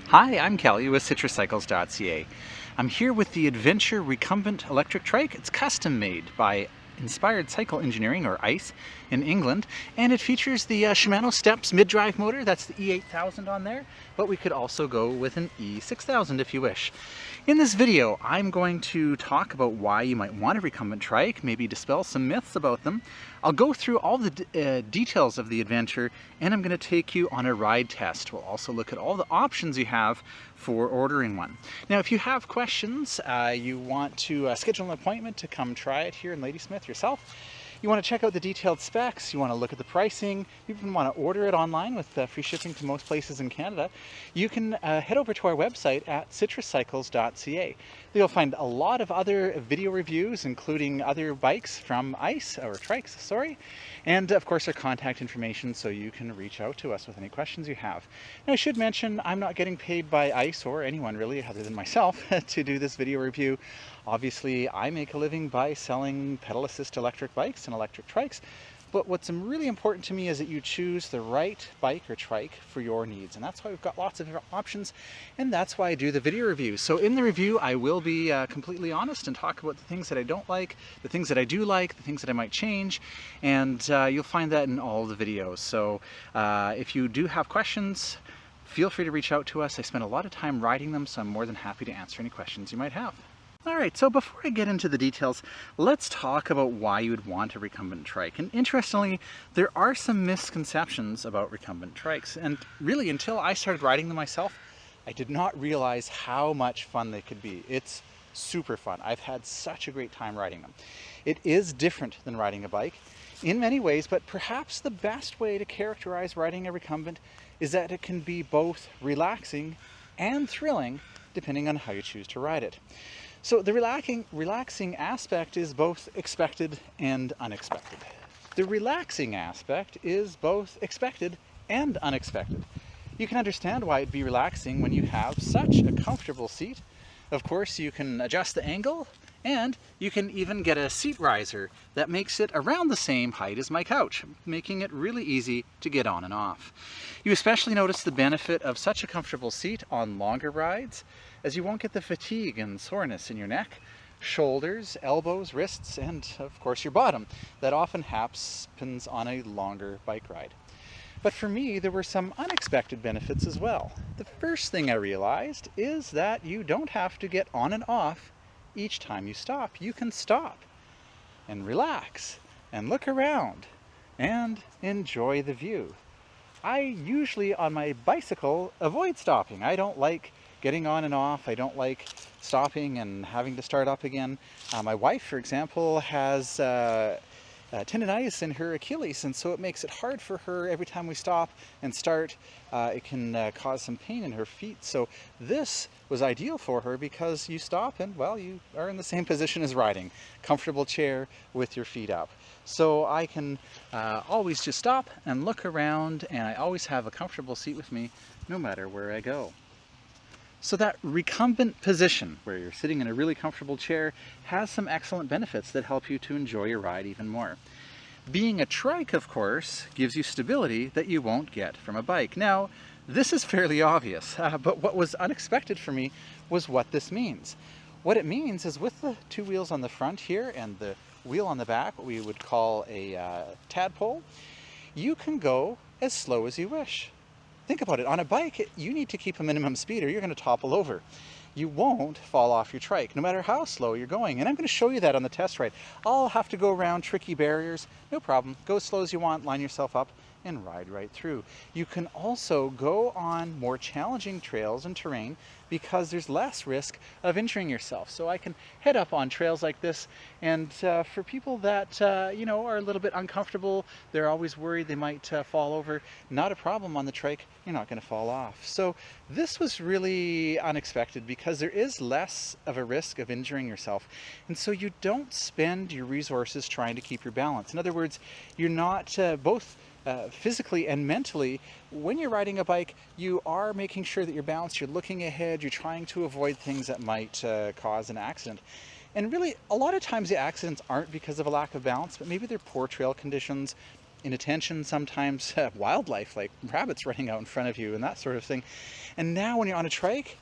Hi, I'm Kelly with citruscycles.ca. I'm here with the Adventure Recumbent electric trike. It's custom made by Inspired Cycle Engineering, or ICE, in England, and it features the Shimano Steps mid-drive motor. That's the E8000 on there, but we could also go with an E6000 if you wish. In this video, I'm going to talk about why you might want a recumbent trike, maybe dispel some myths about them. I'll go through all the details of the adventure, and I'm going to take you on a ride test. We'll also look at all the options you have for ordering one. Now, if you have questions, you want to schedule an appointment to come try it here in Ladysmith yourself, you want to check out the detailed specs, you want to look at the pricing, you even want to order it online with free shipping to most places in Canada, you can head over to our website at citruscycles.ca. You'll find a lot of other video reviews, including other bikes from ICE, or trikes, sorry, and of course our contact information so you can reach out to us with any questions you have. Now, I should mention I'm not getting paid by ICE or anyone really other than myself to do this video review. Obviously, I make a living by selling pedal assist electric bikes and electric trikes, but what's really important to me is that you choose the right bike or trike for your needs, and that's why we've got lots of different options, and that's why I do the video review. So in the review, I will be completely honest and talk about the things that I don't like, the things that I do like, the things that I might change, and you'll find that in all the videos. So if you do have questions, feel free to reach out to us. I spend a lot of time riding them, so I'm more than happy to answer any questions you might have. Alright, so before I get into the details, let's talk about why you would want a recumbent trike. And interestingly, there are some misconceptions about recumbent trikes, and really until I started riding them myself, I did not realize how much fun they could be. It's super fun. I've had such a great time riding them. It is different than riding a bike in many ways, but perhaps the best way to characterize riding a recumbent is that it can be both relaxing and thrilling depending on how you choose to ride it. So the relaxing aspect is both expected and unexpected. The relaxing aspect is both expected and unexpected. You can understand why it'd be relaxing when you have such a comfortable seat. Of course, you can adjust the angle, and you can even get a seat riser that makes it around the same height as my couch, making it really easy to get on and off. You especially notice the benefit of such a comfortable seat on longer rides, as you won't get the fatigue and soreness in your neck, shoulders, elbows, wrists, and of course your bottom that often happens on a longer bike ride. But for me, there were some unexpected benefits as well. The first thing I realized is that you don't have to get on and off each time you stop. You can stop and relax and look around and enjoy the view. I usually on my bicycle avoid stopping. I don't like getting on and off. I don't like stopping and having to start up again. My wife, for example, has tendonitis in her Achilles, and so it makes it hard for her every time we stop and start. It can cause some pain in her feet. So this was ideal for her because you stop and, well, you are in the same position as riding. Comfortable chair with your feet up. So I can always just stop and look around, and I always have a comfortable seat with me no matter where I go. So that recumbent position, where you're sitting in a really comfortable chair, has some excellent benefits that help you to enjoy your ride even more. Being a trike, of course, gives you stability that you won't get from a bike. Now, this is fairly obvious, but what was unexpected for me was what this means. What it means is with the two wheels on the front here and the wheel on the back, what we would call a tadpole, you can go as slow as you wish. Think about it, on a bike, you need to keep a minimum speed or you're going to topple over. You won't fall off your trike, no matter how slow you're going. And I'm going to show you that on the test ride. I'll have to go around tricky barriers, no problem. Go as slow as you want, line yourself up, and ride right through. You can also go on more challenging trails and terrain because there's less risk of injuring yourself. So I can head up on trails like this, and for people that you know, are a little bit uncomfortable, they're always worried they might fall over, not a problem on the trike. You're not going to fall off. So this was really unexpected because there is less of a risk of injuring yourself, and so you don't spend your resources trying to keep your balance. In other words, you're not both physically and mentally, when you're riding a bike, you are making sure that you're balanced, you're looking ahead, you're trying to avoid things that might cause an accident. And really, a lot of times the accidents aren't because of a lack of balance, but maybe they're poor trail conditions, inattention, sometimes wildlife like rabbits running out in front of you and that sort of thing. And now when you're on a trike,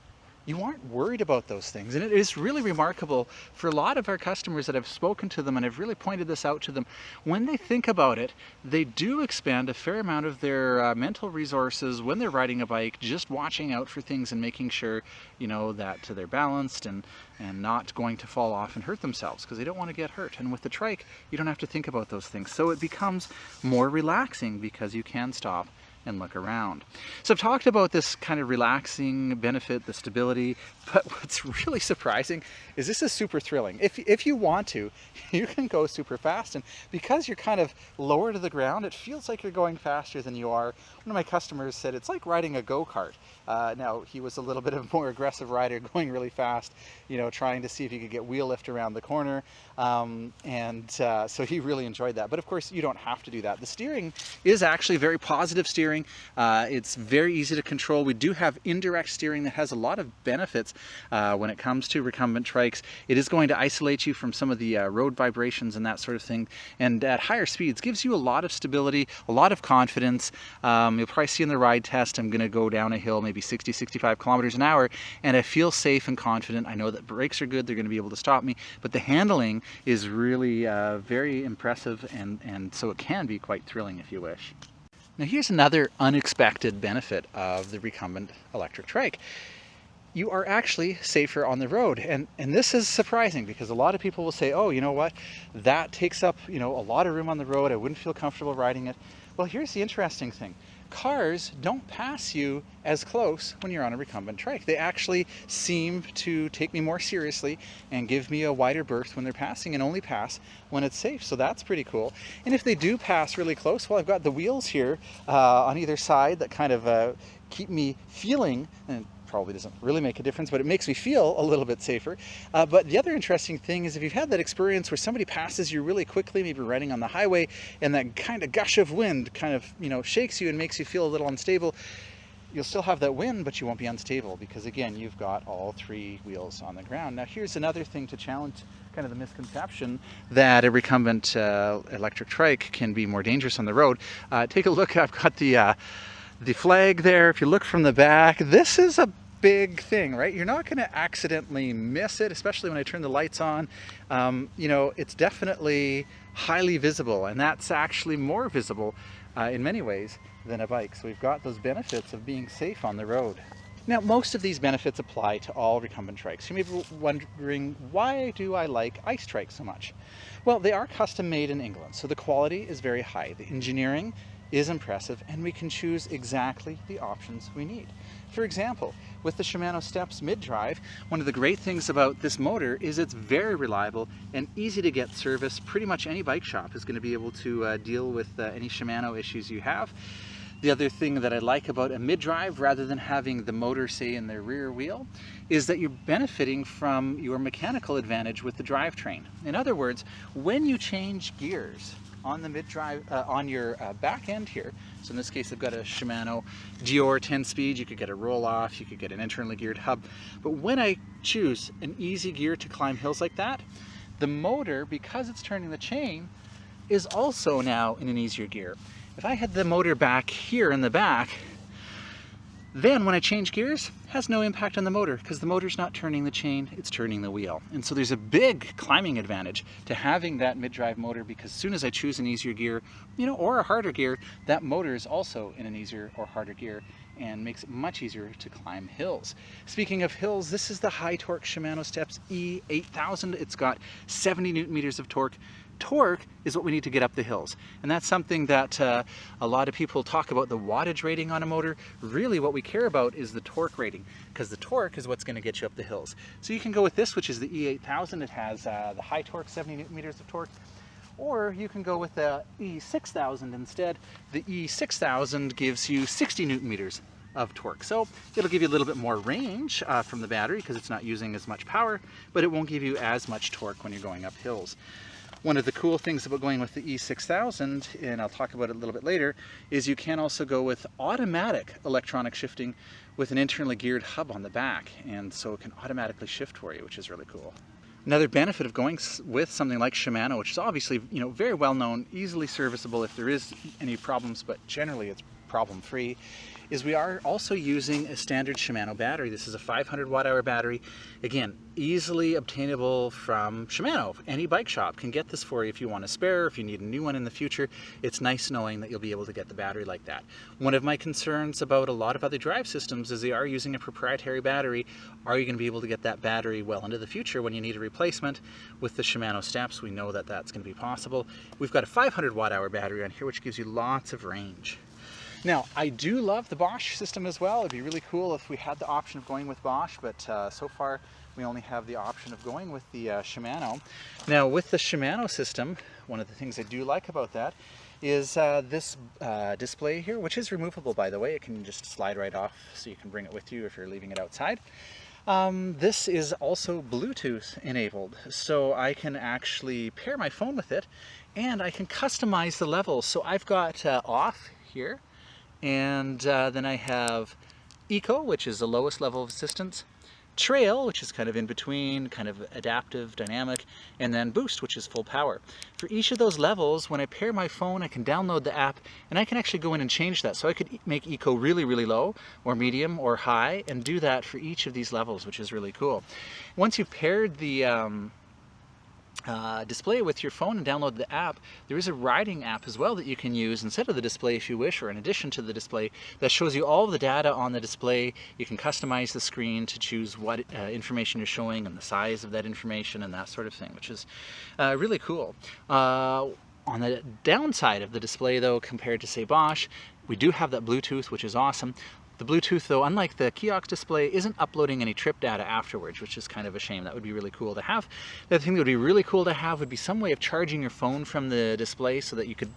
you aren't worried about those things. And it is really remarkable for a lot of our customers that I've spoken to them, and I've really pointed this out to them. When they think about it, they do expend a fair amount of their mental resources when they're riding a bike, just watching out for things and making sure, you know, that they're balanced and not going to fall off and hurt themselves, because they don't want to get hurt. And with the trike, you don't have to think about those things. So it becomes more relaxing because you can stop and look around. So I've talked about this kind of relaxing benefit, the stability, but what's really surprising is this is super thrilling. If you want to, you can go super fast, and because you're kind of lower to the ground, it feels like you're going faster than you are. One of my customers said it's like riding a go-kart. Now, he was a little bit of a more aggressive rider, going really fast, you know, trying to see if he could get wheel lift around the corner, so he really enjoyed that. But of course, you don't have to do that. The steering is actually very positive steering. It's very easy to control. We do have indirect steering that has a lot of benefits when it comes to recumbent trikes. It is going to isolate you from some of the road vibrations and that sort of thing, and at higher speeds gives you a lot of stability, a lot of confidence. You'll probably see in the ride test, I'm going to go down a hill maybe 60-65 kilometers an hour, and I feel safe and confident. I know that brakes are good, they're going to be able to stop me, but the handling is really very impressive, and so it can be quite thrilling if you wish. Now here's another unexpected benefit of the recumbent electric trike. You are actually safer on the road, and this is surprising because a lot of people will say, oh, you know what, that takes up, you know, a lot of room on the road, I wouldn't feel comfortable riding it. Well, here's the interesting thing. Cars don't pass you as close when you're on a recumbent trike. They actually seem to take me more seriously and give me a wider berth when they're passing, and only pass when it's safe. So that's pretty cool. And if they do pass really close, well, I've got the wheels here on either side that kind of keep me feeling, and probably doesn't really make a difference, but it makes me feel a little bit safer. But the other interesting thing is if you've had that experience where somebody passes you really quickly, maybe riding on the highway, and that kind of gush of wind kind of, you know, shakes you and makes you feel a little unstable, you'll still have that wind, but you won't be unstable because, again, you've got all three wheels on the ground. Now, here's another thing to challenge kind of the misconception that a recumbent electric trike can be more dangerous on the road. Take a look, I've got the flag there. If you look from the back, this is a big thing, right? You're not going to accidentally miss it, especially when I turn the lights on. You know, it's definitely highly visible, and that's actually more visible in many ways than a bike. So we've got those benefits of being safe on the road. Now, most of these benefits apply to all recumbent trikes. You may be wondering, why do I like ice trikes so much? Well, they are custom made in England, so the quality is very high. The engineering is impressive, and we can choose exactly the options we need. For example, with the Shimano Steps mid-drive, one of the great things about this motor is it's very reliable and easy to get service. Pretty much any bike shop is going to be able to deal with any Shimano issues you have. The other thing that I like about a mid-drive, rather than having the motor, say, in the rear wheel, is that you're benefiting from your mechanical advantage with the drivetrain. In other words, when you change gears on the mid-drive, on your back end here, so in this case I've got a Shimano Dior 10-speed, you could get a roll-off, you could get an internally geared hub, but when I choose an easy gear to climb hills like that, the motor, because it's turning the chain, is also now in an easier gear. If I had the motor back here in the back, then when I change gears, it has no impact on the motor because the motor's not turning the chain, it's turning the wheel. And so there's a big climbing advantage to having that mid-drive motor, because as soon as I choose an easier gear, you know, or a harder gear, that motor is also in an easier or harder gear and makes it much easier to climb hills. Speaking of hills, this is the high torque Shimano Steps E8000. It's got 70 Newton meters of torque. Torque is what we need to get up the hills, and that's something that a lot of people talk about, the wattage rating on a motor. Really what we care about is the torque rating, because the torque is what's going to get you up the hills. So you can go with this, which is the E8000. It has the high torque, 70 Newton meters of torque, or you can go with the E6000 instead. The E6000 gives you 60 Newton meters of torque. So it'll give you a little bit more range from the battery because it's not using as much power, but it won't give you as much torque when you're going up hills. One of the cool things about going with the E6000, and I'll talk about it a little bit later, is you can also go with automatic electronic shifting with an internally geared hub on the back, and so it can automatically shift for you, which is really cool. Another benefit of going with something like Shimano, which is obviously, very well known, easily serviceable if there is any problems, but generally it's problem free, is we are also using a standard Shimano battery. This is a 500 watt-hour battery. Again, easily obtainable from Shimano. Any bike shop can get this for you if you want a spare, if you need a new one in the future. It's nice knowing that you'll be able to get the battery like that. One of my concerns about a lot of other drive systems is they are using a proprietary battery. Are you going to be able to get that battery well into the future when you need a replacement? With the Shimano steps, we know that that's going to be possible. We've got a 500 watt-hour battery on here, which gives you lots of range. Now, I do love the Bosch system as well. It'd be really cool if we had the option of going with Bosch, but so far we only have the option of going with the Shimano. Now, with the Shimano system, one of the things I do like about that is this display here, which is removable, by the way. It can just slide right off, so you can bring it with you if you're leaving it outside. This is also Bluetooth enabled, so I can actually pair my phone with it, and I can customize the levels. So I've got off here, and then I have Eco, which is the lowest level of assistance, Trail, which is kind of in between, kind of adaptive, dynamic, and then Boost, which is full power. For each of those levels, when I pair my phone, I can download the app, and I can actually go in and change that. So I could make Eco really, really low, or medium, or high, and do that for each of these levels, which is really cool. Once you've paired the display with your phone and download the app, there is a riding app as well that you can use instead of the display if you wish, or in addition to the display, that shows you all of the data on the display. You can customize the screen to choose what information you're showing and the size of that information and that sort of thing, which is really cool. On the downside of the display though, compared to say Bosch, we do have that Bluetooth, which is awesome. The Bluetooth, though, unlike the kiosk display, isn't uploading any trip data afterwards, which is kind of a shame. That would be really cool to have. The other thing that would be really cool to have would be some way of charging your phone from the display so that you could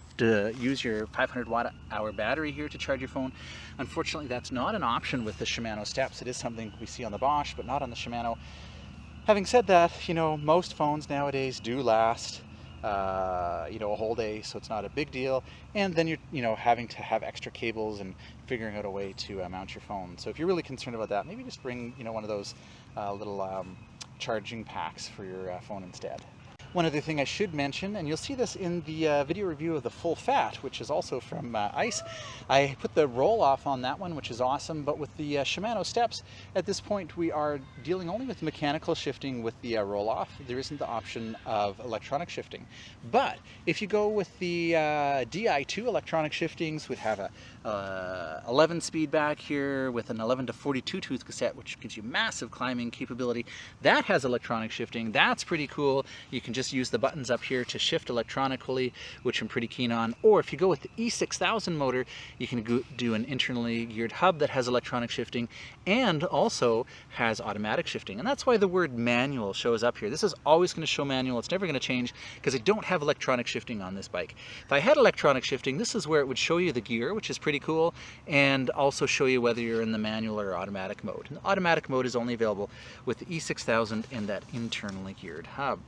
use your 500 watt-hour battery here to charge your phone. Unfortunately, that's not an option with the Shimano steps. It is something we see on the Bosch, but not on the Shimano. Having said that, most phones nowadays do last a whole day, so it's not a big deal. And then you're having to have extra cables and figuring out a way to mount your phone. So if you're really concerned about that, maybe just bring one of those little charging packs for your phone instead. One other thing I should mention, and you'll see this in the video review of the Full Fat, which is also from ICE. I put the roll-off on that one, which is awesome, but with the Shimano steps, at this point we are dealing only with mechanical shifting with the roll-off. There isn't the option of electronic shifting. But if you go with the Di2 electronic shiftings, we'd have a 11 speed back here with an 11 to 42 tooth cassette, which gives you massive climbing capability. That has electronic shifting. That's pretty cool. You can just use the buttons up here to shift electronically, which I'm pretty keen on. Or if you go with the E6000 motor, you can do an internally geared hub that has electronic shifting and also has automatic shifting. And that's why the word manual shows up here. This is always going to show manual. It's never going to change because I don't have electronic shifting on this bike. If I had electronic shifting, this is where it would show you the gear, which is pretty cool, and also show you whether you're in the manual or automatic mode. And the automatic mode is only available with the E6000 and that internally geared hub.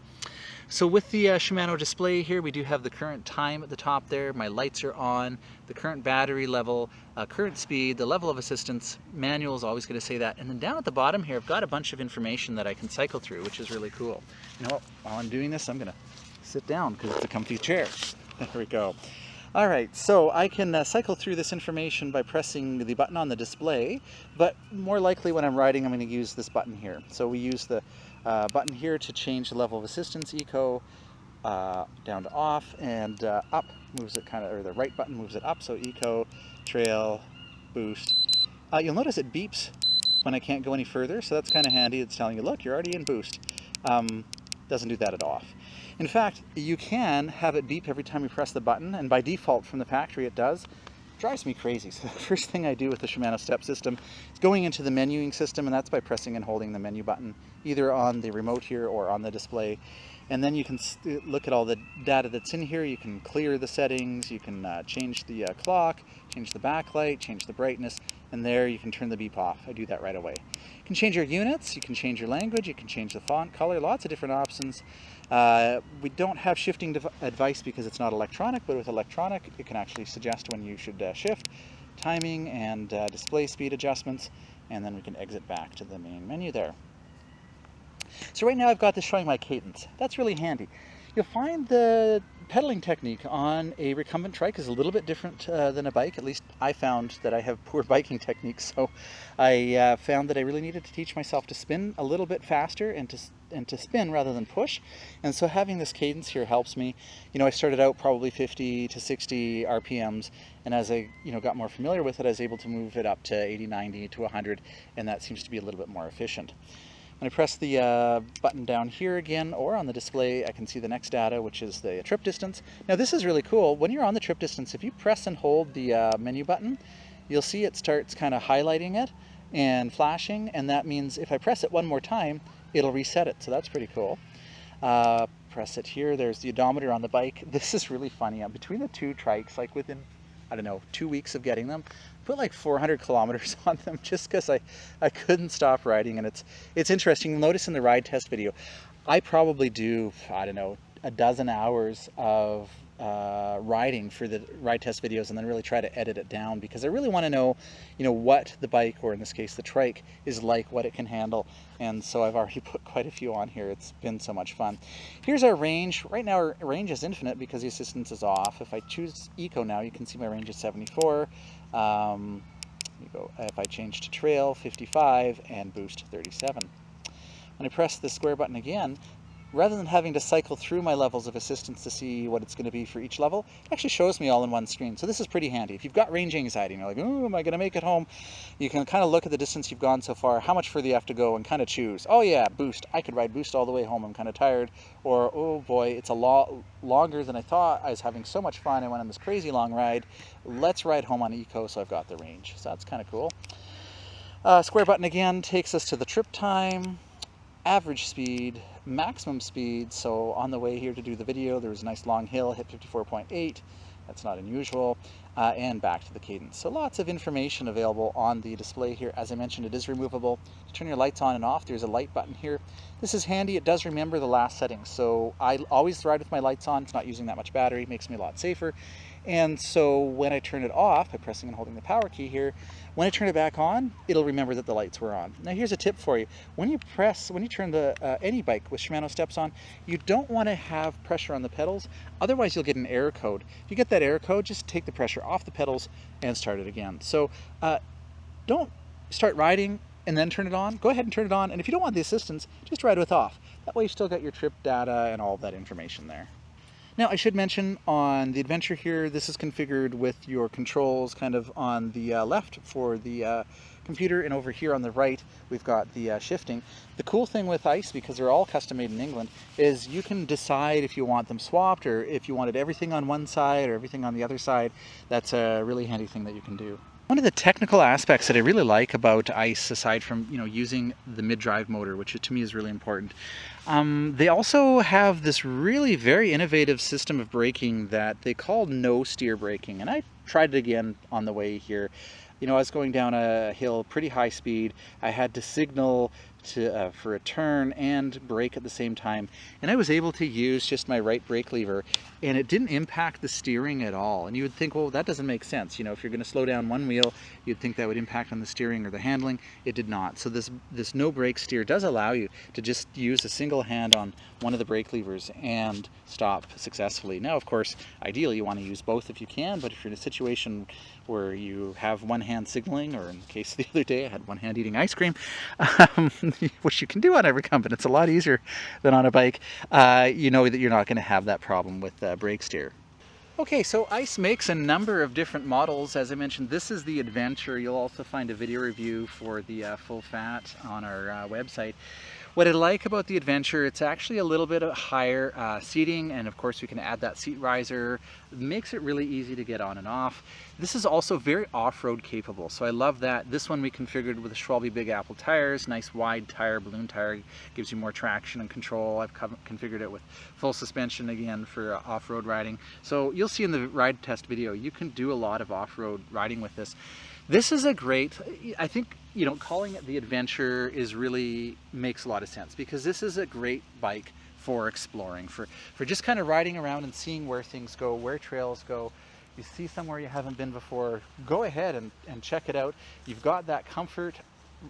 So with the Shimano display here, we do have the current time at the top there. My lights are on, the current battery level, current speed, the level of assistance. Manual is always going to say that. And then down at the bottom here, I've got a bunch of information that I can cycle through, which is really cool. You know what? While I'm doing this, I'm going to sit down because it's a comfy chair. There we go. All right, so I can cycle through this information by pressing the button on the display, but more likely when I'm riding, I'm going to use this button here. So we use the button here to change the level of assistance, Eco, down to off, and up moves it or the right button moves it up, so Eco, Trail, Boost. You'll notice it beeps when I can't go any further, so that's kind of handy. It's telling you, look, you're already in Boost. Doesn't do that at off. In fact, you can have it beep every time you press the button, and by default from the factory it does. It drives me crazy. So the first thing I do with the Shimano step system is going into the menuing system, and that's by pressing and holding the menu button, either on the remote here or on the display. And then you can look at all the data that's in here. You can clear the settings, you can change the clock, change the backlight, change the brightness, and there you can turn the beep off. I do that right away. You can change your units, you can change your language, you can change the font color, lots of different options. We don't have shifting advice because it's not electronic, but with electronic it can actually suggest when you should shift, timing, and display speed adjustments, and then we can exit back to the main menu there. So right now I've got this showing my cadence. That's really handy. You'll find the pedaling technique on a recumbent trike is a little bit different than a bike. At least I found that I have poor biking techniques, so I found that I really needed to teach myself to spin a little bit faster and to spin rather than push. And so having this cadence here helps me. You know, I started out probably 50 to 60 RPMs, and as I got more familiar with it, I was able to move it up to 80, 90 to 100, and that seems to be a little bit more efficient. When I press the button down here again, or on the display, I can see the next data, which is the trip distance. Now this is really cool. When you're on the trip distance, if you press and hold the menu button, you'll see it starts kind of highlighting it and flashing, and that means if I press it one more time, it'll reset it, so that's pretty cool. Press it here, there's the odometer on the bike. This is really funny. Between the two trikes, like within, I don't know, 2 weeks of getting them, put like 400 kilometers on them just because I couldn't stop riding. And it's interesting. You'll notice in the ride test video, I probably do, I don't know, a dozen hours of riding for the ride test videos, and then really try to edit it down because I really want to know, what the bike, or in this case the trike, is like, what it can handle. And so I've already put quite a few on here. It's been so much fun. Here's our range. Right now our range is infinite because the assistance is off. If I choose Eco now, you can see my range is 74. If I change to Trail, 55, and Boost, 37. When I press the square button again, rather than having to cycle through my levels of assistance to see what it's going to be for each level, it actually shows me all in one screen. So this is pretty handy. If you've got range anxiety and you're like, oh, am I going to make it home? You can kind of look at the distance you've gone so far, how much further you have to go, and kind of choose. Oh yeah, Boost. I could ride Boost all the way home. I'm kind of tired. Or, oh boy, it's a lot longer than I thought. I was having so much fun. I went on this crazy long ride. Let's ride home on Eco, so I've got the range. So that's kind of cool. Square button again takes us to the trip time, average speed, maximum speed. So on the way here to do the video, there was a nice long hill, hit 54.8. That's not unusual. And back to the cadence. So lots of information available on the display here. As I mentioned, it is removable. To turn your lights on and off, there's a light button here. This is handy. It does remember the last settings. So I always ride with my lights on. It's not using that much battery. It makes me a lot safer. And so when I turn it off by pressing and holding the power key here, when I turn it back on, it'll remember that the lights were on. Now here's a tip for you. When you turn the any bike with Shimano steps on, you don't want to have pressure on the pedals. Otherwise you'll get an error code. If you get that error code, just take the pressure off the pedals and start it again. So don't start riding and then turn it on. Go ahead and turn it on. And if you don't want the assistance, just ride with off. That way you still got your trip data and all of that information there. Now I should mention on the Adventure here, this is configured with your controls kind of on the left for the computer, and over here on the right we've got the shifting. The cool thing with Ice, because they're all custom made in England, is you can decide if you want them swapped or if you wanted everything on one side or everything on the other side. That's a really handy thing that you can do. One of the technical aspects that I really like about Ice, aside from using the mid-drive motor, which to me is really important, they also have this really very innovative system of braking that they call no steer braking, and I tried it again on the way here. I was going down a hill, pretty high speed. I had to signal for a turn and brake at the same time, and I was able to use just my right brake lever, and it didn't impact the steering at all. And you would think, well, that doesn't make sense. If you're going to slow down one wheel, you'd think that would impact on the steering or the handling. It did not. So this no brake steer does allow you to just use a single hand on one of the brake levers and stop successfully. Now, of course, ideally you want to use both if you can, but if you're in a situation where you have one hand signaling, or in the case the other day I had one hand eating ice cream, which you can do on a Recumbent, it's a lot easier than on a bike, you know that you're not going to have that problem with brake steer. Okay, so Ice makes a number of different models. As I mentioned, this is the Adventure. You'll also find a video review for the full fat on our website. What I like about the Adventure, it's actually a little bit of higher seating, and of course we can add that seat riser. It makes it really easy to get on and off. This is also very off-road capable, so I love that. This one we configured with the Schwalbe Big Apple tires, nice wide tire, balloon tire, gives you more traction and control. I've configured it with full suspension again for off-road riding. So you'll see in the ride test video, you can do a lot of off-road riding with this. This is a great, I think, calling it the Adventure really makes a lot of sense, because this is a great bike for exploring, for just kind of riding around and seeing where things go, where trails go. You see somewhere you haven't been before, go ahead and check it out. You've got that comfort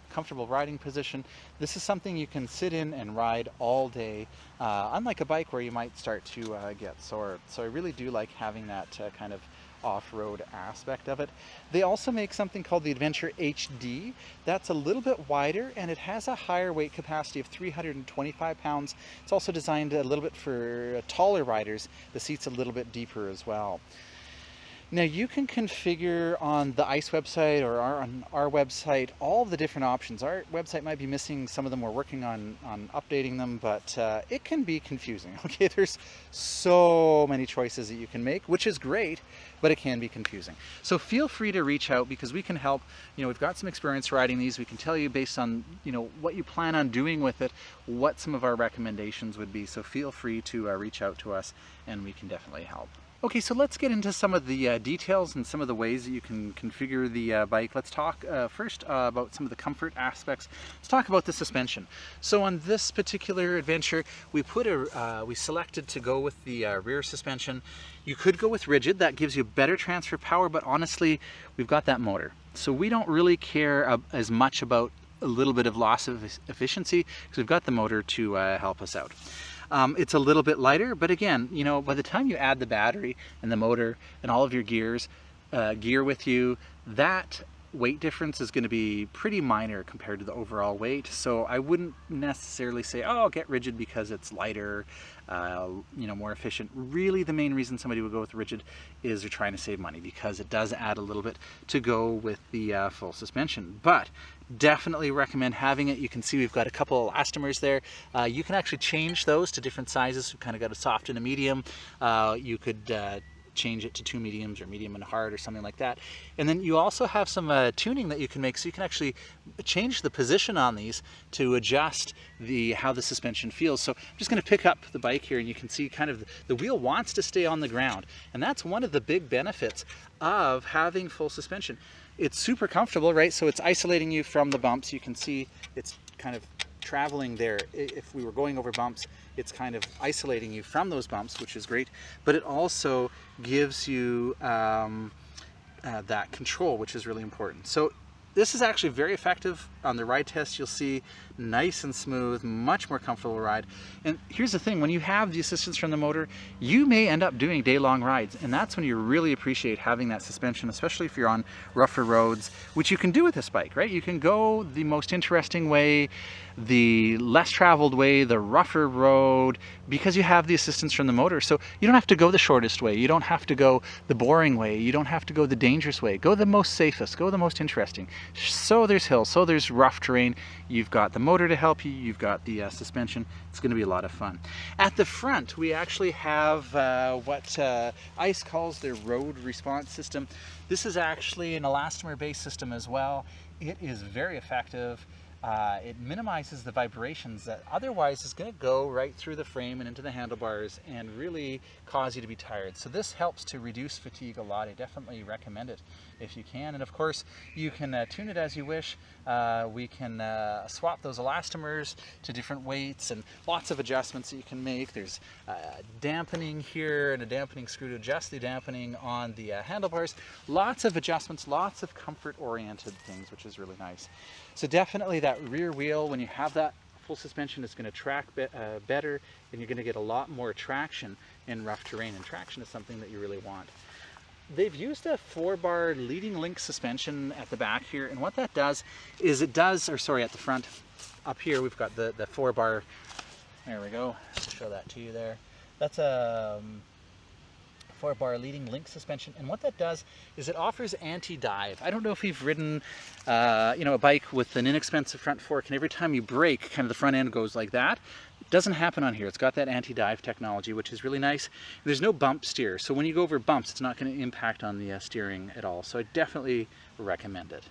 comfortable riding position. This is something you can sit in and ride all day, unlike a bike where you might start to get sore. So I really do like having that kind of off-road aspect of it. They also make something called the Adventure HD. That's a little bit wider and it has a higher weight capacity of 325 pounds. It's also designed a little bit for taller riders. The seat's a little bit deeper as well. Now you can configure on the ICE website or on our website all the different options. Our website might be missing some of them. We're working on updating them, but it can be confusing. Okay, there's so many choices that you can make, which is great, but it can be confusing. So feel free to reach out because we can help. You know, we've got some experience riding these. We can tell you based on, you know, what you plan on doing with it, what some of our recommendations would be. So feel free to reach out to us and we can definitely help. Okay, so let's get into some of the details and some of the ways that you can configure the bike. Let's talk first about some of the comfort aspects. Let's talk about the suspension. So on this particular adventure, we selected to go with the rear suspension. You could go with rigid, that gives you better transfer power, but honestly, we've got that motor. So we don't really care as much about a little bit of loss of efficiency because we've got the motor to help us out. It's a little bit lighter, but again, you know, by the time you add the battery and the motor and all of your gear with you, that weight difference is going to be pretty minor compared to the overall weight. So I wouldn't necessarily say, oh, get rigid because it's lighter, you know, more efficient. Really, the main reason somebody would go with rigid is they're trying to save money because it does add a little bit to go with the full suspension. But definitely recommend having it. You can see we've got a couple elastomers there. You can actually change those to different sizes. We've kind of got a soft and a medium. You could change it to 2 mediums or medium and hard or something like that. And then you also have some tuning that you can make, so you can actually change the position on these to adjust how the suspension feels. So I'm just going to pick up the bike here and you can see kind of the wheel wants to stay on the ground, and that's one of the big benefits of having full suspension. It's super comfortable, right? So it's isolating you from the bumps. You can see it's kind of traveling there. If we were going over bumps, it's kind of isolating you from those bumps, which is great, but it also gives you that control, which is really important. So this is actually very effective on the ride test. You'll see nice and smooth, much more comfortable ride. And here's the thing, when you have the assistance from the motor, you may end up doing day-long rides, and that's when you really appreciate having that suspension, especially if you're on rougher roads, which you can do with this bike, right? You can go the most interesting way, the less traveled way, the rougher road, because you have the assistance from the motor. So you don't have to go the shortest way, you don't have to go the boring way, you don't have to go the dangerous way. Go the most safest, go the most interesting. So there's hills, so there's rough terrain, you've got the motor to help you, you've got the suspension. It's going to be a lot of fun. At the front we actually have what ICE calls their road response system. This is actually an elastomer based system as well. It is very effective. It minimizes the vibrations that otherwise is going to go right through the frame and into the handlebars and really cause you to be tired. So this helps to reduce fatigue a lot. I definitely recommend it if you can. And of course, you can tune it as you wish. We can swap those elastomers to different weights and lots of adjustments that you can make. There's dampening here and a dampening screw to adjust the dampening on the handlebars. Lots of adjustments, lots of comfort-oriented things, which is really nice. So definitely that rear wheel, when you have that full suspension, is going to track better, and you're going to get a lot more traction in rough terrain, and traction is something that you really want. They've used a 4-bar leading link suspension at the back here, and what that does is at the front, up here we've got the 4-bar, there we go, I'll show that to you there. That's a 4-bar leading link suspension, and what that does is it offers anti-dive. I don't know if you've ridden you know, a bike with an inexpensive front fork, and every time you brake, kind of the front end goes like that. It doesn't happen on here. It's got that anti-dive technology, which is really nice. There's no bump steer, so when you go over bumps, it's not going to impact on the steering at all. So I definitely recommend it.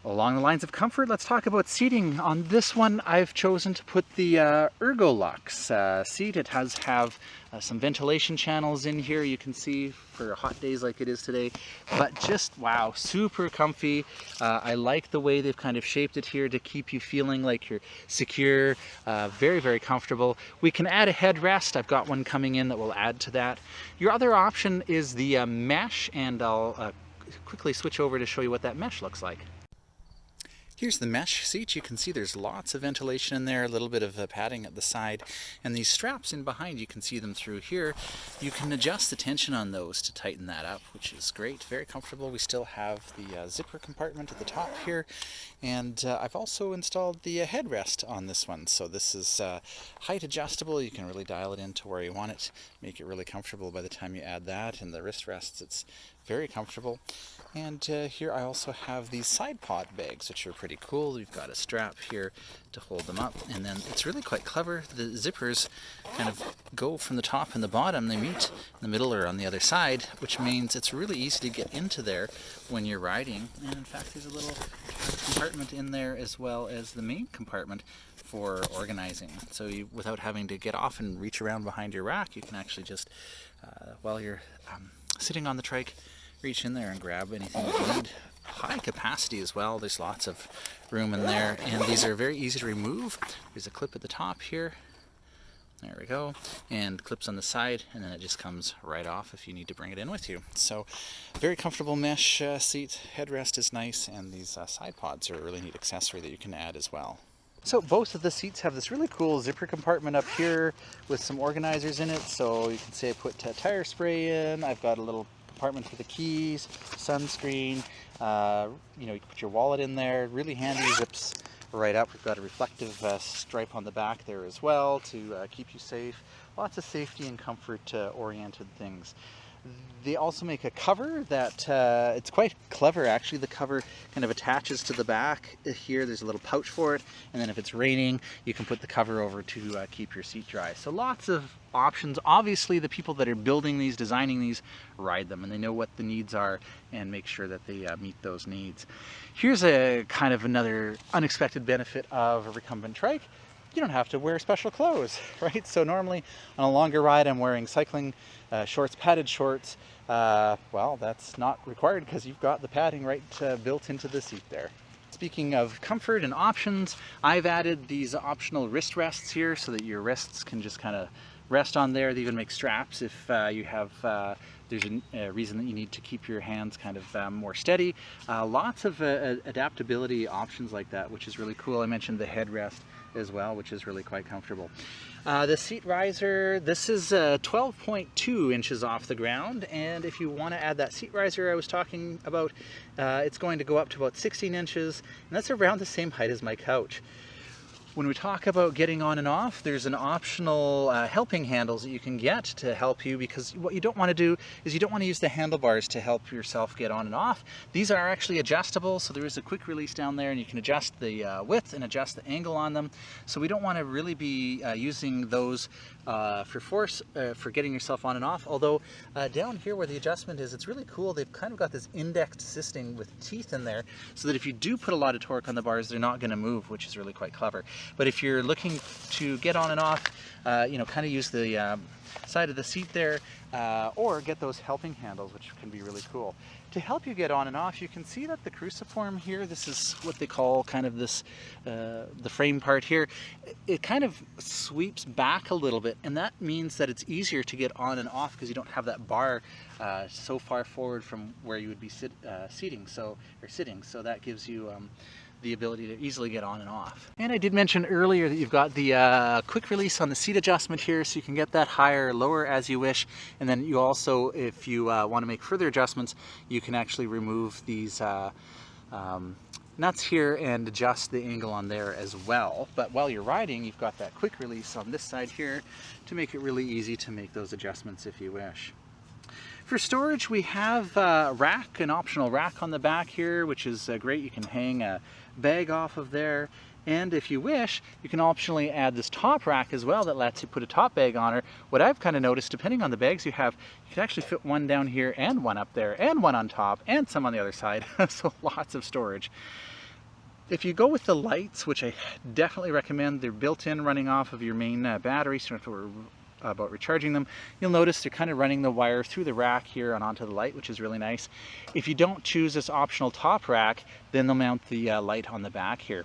Along the lines of comfort, let's talk about seating. On this one, I've chosen to put the Ergolux seat. It does have some ventilation channels in here, you can see, for hot days like it is today. But just, wow, super comfy. I like the way they've kind of shaped it here to keep you feeling like you're secure, very, very comfortable. We can add a headrest. I've got one coming in that will add to that. Your other option is the mesh, and I'll quickly switch over to show you what that mesh looks like. Here's the mesh seat. You can see there's lots of ventilation in there, a little bit of padding at the side, and these straps in behind, you can see them through here. You can adjust the tension on those to tighten that up, which is great, very comfortable. We still have the zipper compartment at the top here, and I've also installed the headrest on this one. So this is height adjustable. You can really dial it in to where you want it, make it really comfortable by the time you add that, and the wrist rests, it's very comfortable. And here I also have these side pod bags, which are pretty cool. We've got a strap here to hold them up, and then it's really quite clever. The zippers kind of go from the top and the bottom. They meet in the middle or on the other side, which means it's really easy to get into there when you're riding. And in fact, there's a little compartment in there as well as the main compartment for organizing. So you, without having to get off and reach around behind your rack, you can actually just, while you're sitting on the trike, reach in there and grab anything you need. High capacity as well. There's lots of room in there, and these are very easy to remove. There's a clip at the top here. There we go. And clips on the side, and then it just comes right off if you need to bring it in with you. So very comfortable mesh seat. Headrest is nice, and these side pods are a really neat accessory that you can add as well. So both of the seats have this really cool zipper compartment up here with some organizers in it. So you can say I put tire spray in. I've got a little compartment for the keys, sunscreen, you can put your wallet in there. Really handy, zips right up. We've got a reflective stripe on the back there as well to keep you safe. Lots of safety and comfort oriented things. They also make a cover that, it's quite clever actually. The cover kind of attaches to the back here. There's a little pouch for it, and then if it's raining, you can put the cover over to keep your seat dry. So lots of options. Obviously the people that are building these, designing these, ride them, and they know what the needs are and make sure that they meet those needs. Here's a kind of another unexpected benefit of a recumbent trike. You don't have to wear special clothes, right? So normally on a longer ride I'm wearing cycling shorts, padded shorts. Well, that's not required because you've got the padding right built into the seat there. Speaking of comfort and options, I've added these optional wrist rests here so that your wrists can just kind of rest on there. They even make straps if you have there's a reason that you need to keep your hands kind of more steady. Lots of adaptability options like that, which is really cool. I mentioned the headrest as well, which is really quite comfortable. The seat riser, this is 12.2 inches off the ground, and if you want to add that seat riser I was talking about, it's going to go up to about 16 inches, and that's around the same height as my couch. When we talk about getting on and off, there's an optional helping handles that you can get to help you, because what you don't want to do is you don't want to use the handlebars to help yourself get on and off. These are actually adjustable, so there is a quick release down there, and you can adjust the width and adjust the angle on them. So we don't want to really be using those for force, for getting yourself on and off. Although down here where the adjustment is, it's really cool. They've kind of got this indexed system with teeth in there, so that if you do put a lot of torque on the bars, they're not going to move, which is really quite clever. But if you're looking to get on and off, kind of use the side of the seat there, or get those helping handles, which can be really cool. To help you get on and off, you can see that the cruciform here, this is what they call kind of this, the frame part here, it kind of sweeps back a little bit, and that means that it's easier to get on and off because you don't have that bar so far forward from where you would be sitting, so that gives you the ability to easily get on and off. And I did mention earlier that you've got the quick release on the seat adjustment here, so you can get that higher or lower as you wish. And then you also, if you want to make further adjustments, you can actually remove these nuts here and adjust the angle on there as well. But while you're riding, you've got that quick release on this side here to make it really easy to make those adjustments if you wish. For storage, we have a rack, an optional rack on the back here, which is great. You can hang a bag off of there, and if you wish, you can optionally add this top rack as well that lets you put a top bag on her. What I've kind of noticed, depending on the bags you have, you can actually fit one down here and one up there and one on top and some on the other side, so lots of storage. If you go with the lights, which I definitely recommend, they're built in, running off of your main battery, so you don't have to worry about recharging them. You'll notice they're kind of running the wire through the rack here and onto the light, which is really nice. If you don't choose this optional top rack, then they'll mount the light on the back here.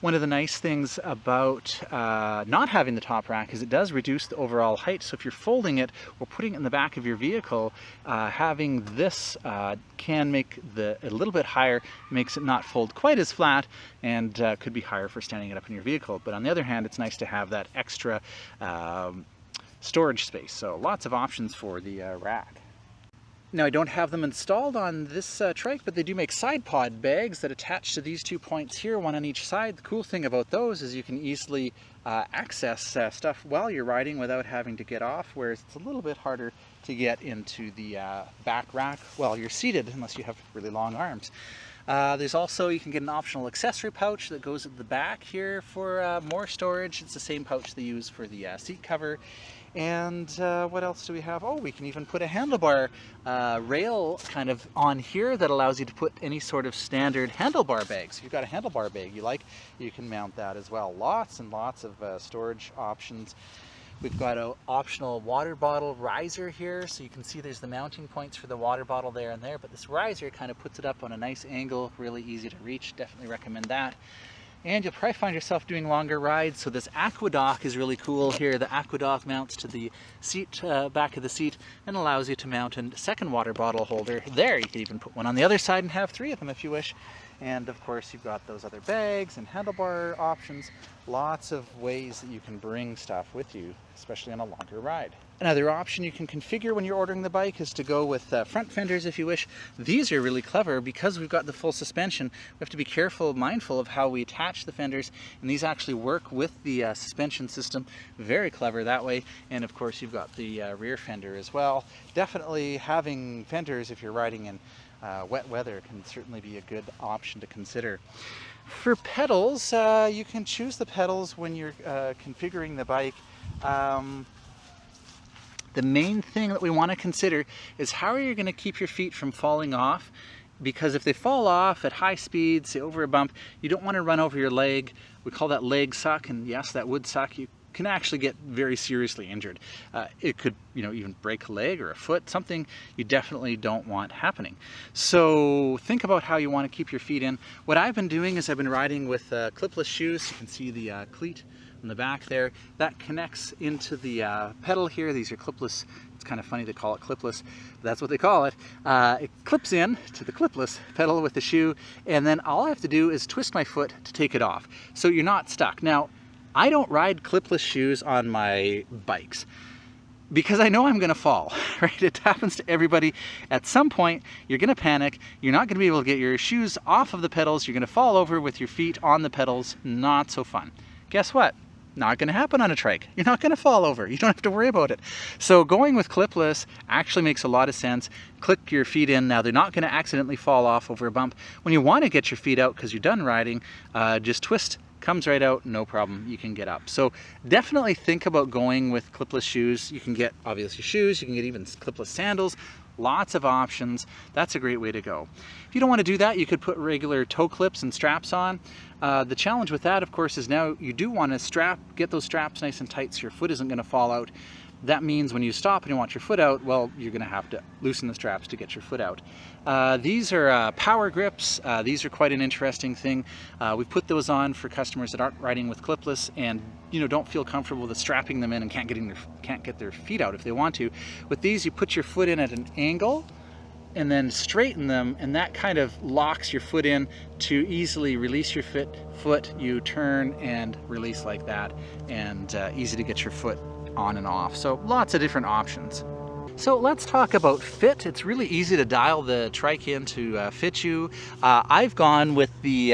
One of the nice things about not having the top rack is it does reduce the overall height. So if you're folding it or putting it in the back of your vehicle, having this can make a little bit higher, makes it not fold quite as flat, and could be higher for standing it up in your vehicle. But on the other hand, it's nice to have that extra storage space. So lots of options for the rack. Now, I don't have them installed on this trike, but they do make side pod bags that attach to these 2 points here, one on each side. The cool thing about those is you can easily access stuff while you're riding without having to get off, whereas it's a little bit harder to get into the back rack while you're seated, unless you have really long arms. There's also, you can get an optional accessory pouch that goes at the back here for more storage. It's the same pouch they use for the seat cover. And what else do we have? Oh, we can even put a handlebar rail kind of on here that allows you to put any sort of standard handlebar bag. So if you've got a handlebar bag you like, you can mount that as well. Lots and lots of storage options. We've got an optional water bottle riser here, so you can see there's the mounting points for the water bottle there and there, but this riser kind of puts it up on a nice angle, really easy to reach. Definitely recommend that. And you'll probably find yourself doing longer rides, so this aquedock is really cool here. The aquedock mounts to the seat, back of the seat, and allows you to mount a second water bottle holder there. You can even put one on the other side and have 3 of them if you wish. And of course you've got those other bags and handlebar options. Lots of ways that you can bring stuff with you, especially on a longer ride. Another option you can configure when you're ordering the bike is to go with front fenders if you wish. These are really clever because we've got the full suspension. We have to be careful, mindful of how we attach the fenders, and these actually work with the suspension system. Very clever that way. And of course you've got the rear fender as well. Definitely having fenders if you're riding in wet weather can certainly be a good option to consider. For pedals, you can choose the pedals when you're configuring the bike. The main thing that we want to consider is how are you going to keep your feet from falling off, because if they fall off at high speed, say over a bump, you don't want to run over your leg. We call that leg suck, and yes, that would suck. You can actually get very seriously injured. It could, even break a leg or a foot, something you definitely don't want happening. So think about how you want to keep your feet in. What I've been doing is I've been riding with clipless shoes. You can see the cleat in the back there. That connects into the pedal here. These are clipless. It's kind of funny to call it clipless, but that's what they call it. It clips in to the clipless pedal with the shoe, and then all I have to do is twist my foot to take it off. So you're not stuck. Now, I don't ride clipless shoes on my bikes because I know I'm going to fall, right? It happens to everybody. At some point, you're going to panic. You're not going to be able to get your shoes off of the pedals. You're going to fall over with your feet on the pedals. Not so fun. Guess what? Not going to happen on a trike. You're not going to fall over. You don't have to worry about it. So going with clipless actually makes a lot of sense. Click your feet in. Now they're not going to accidentally fall off over a bump. When you want to get your feet out because you're done riding, just twist. Comes right out, no problem, you can get up. So definitely think about going with clipless shoes. You can get obviously shoes, you can get even clipless sandals, lots of options. That's a great way to go. If you don't want to do that, you could put regular toe clips and straps on. The challenge with that, of course, is now you do want to get those straps nice and tight so your foot isn't going to fall out. That means when you stop and you want your foot out, well, you're going to have to loosen the straps to get your foot out. These are power grips. These are quite an interesting thing. We put those on for customers that aren't riding with clipless and don't feel comfortable with strapping them in and can't get their feet out if they want to. With these, you put your foot in at an angle and then straighten them, and that kind of locks your foot in to easily release your foot. You turn and release like that, and easy to get your foot on and off. So lots of different options. So let's talk about fit. It's really easy to dial the trike in to fit you. I've gone with the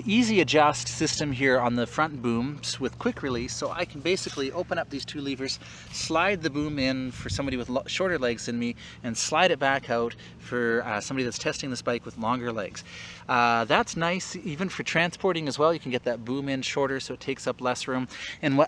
easy adjust system here on the front booms with quick release, so I can basically open up these 2 levers, slide the boom in for somebody with shorter legs than me, and slide it back out for somebody that's testing this bike with longer legs. That's nice even for transporting as well. You can get that boom in shorter so it takes up less room. And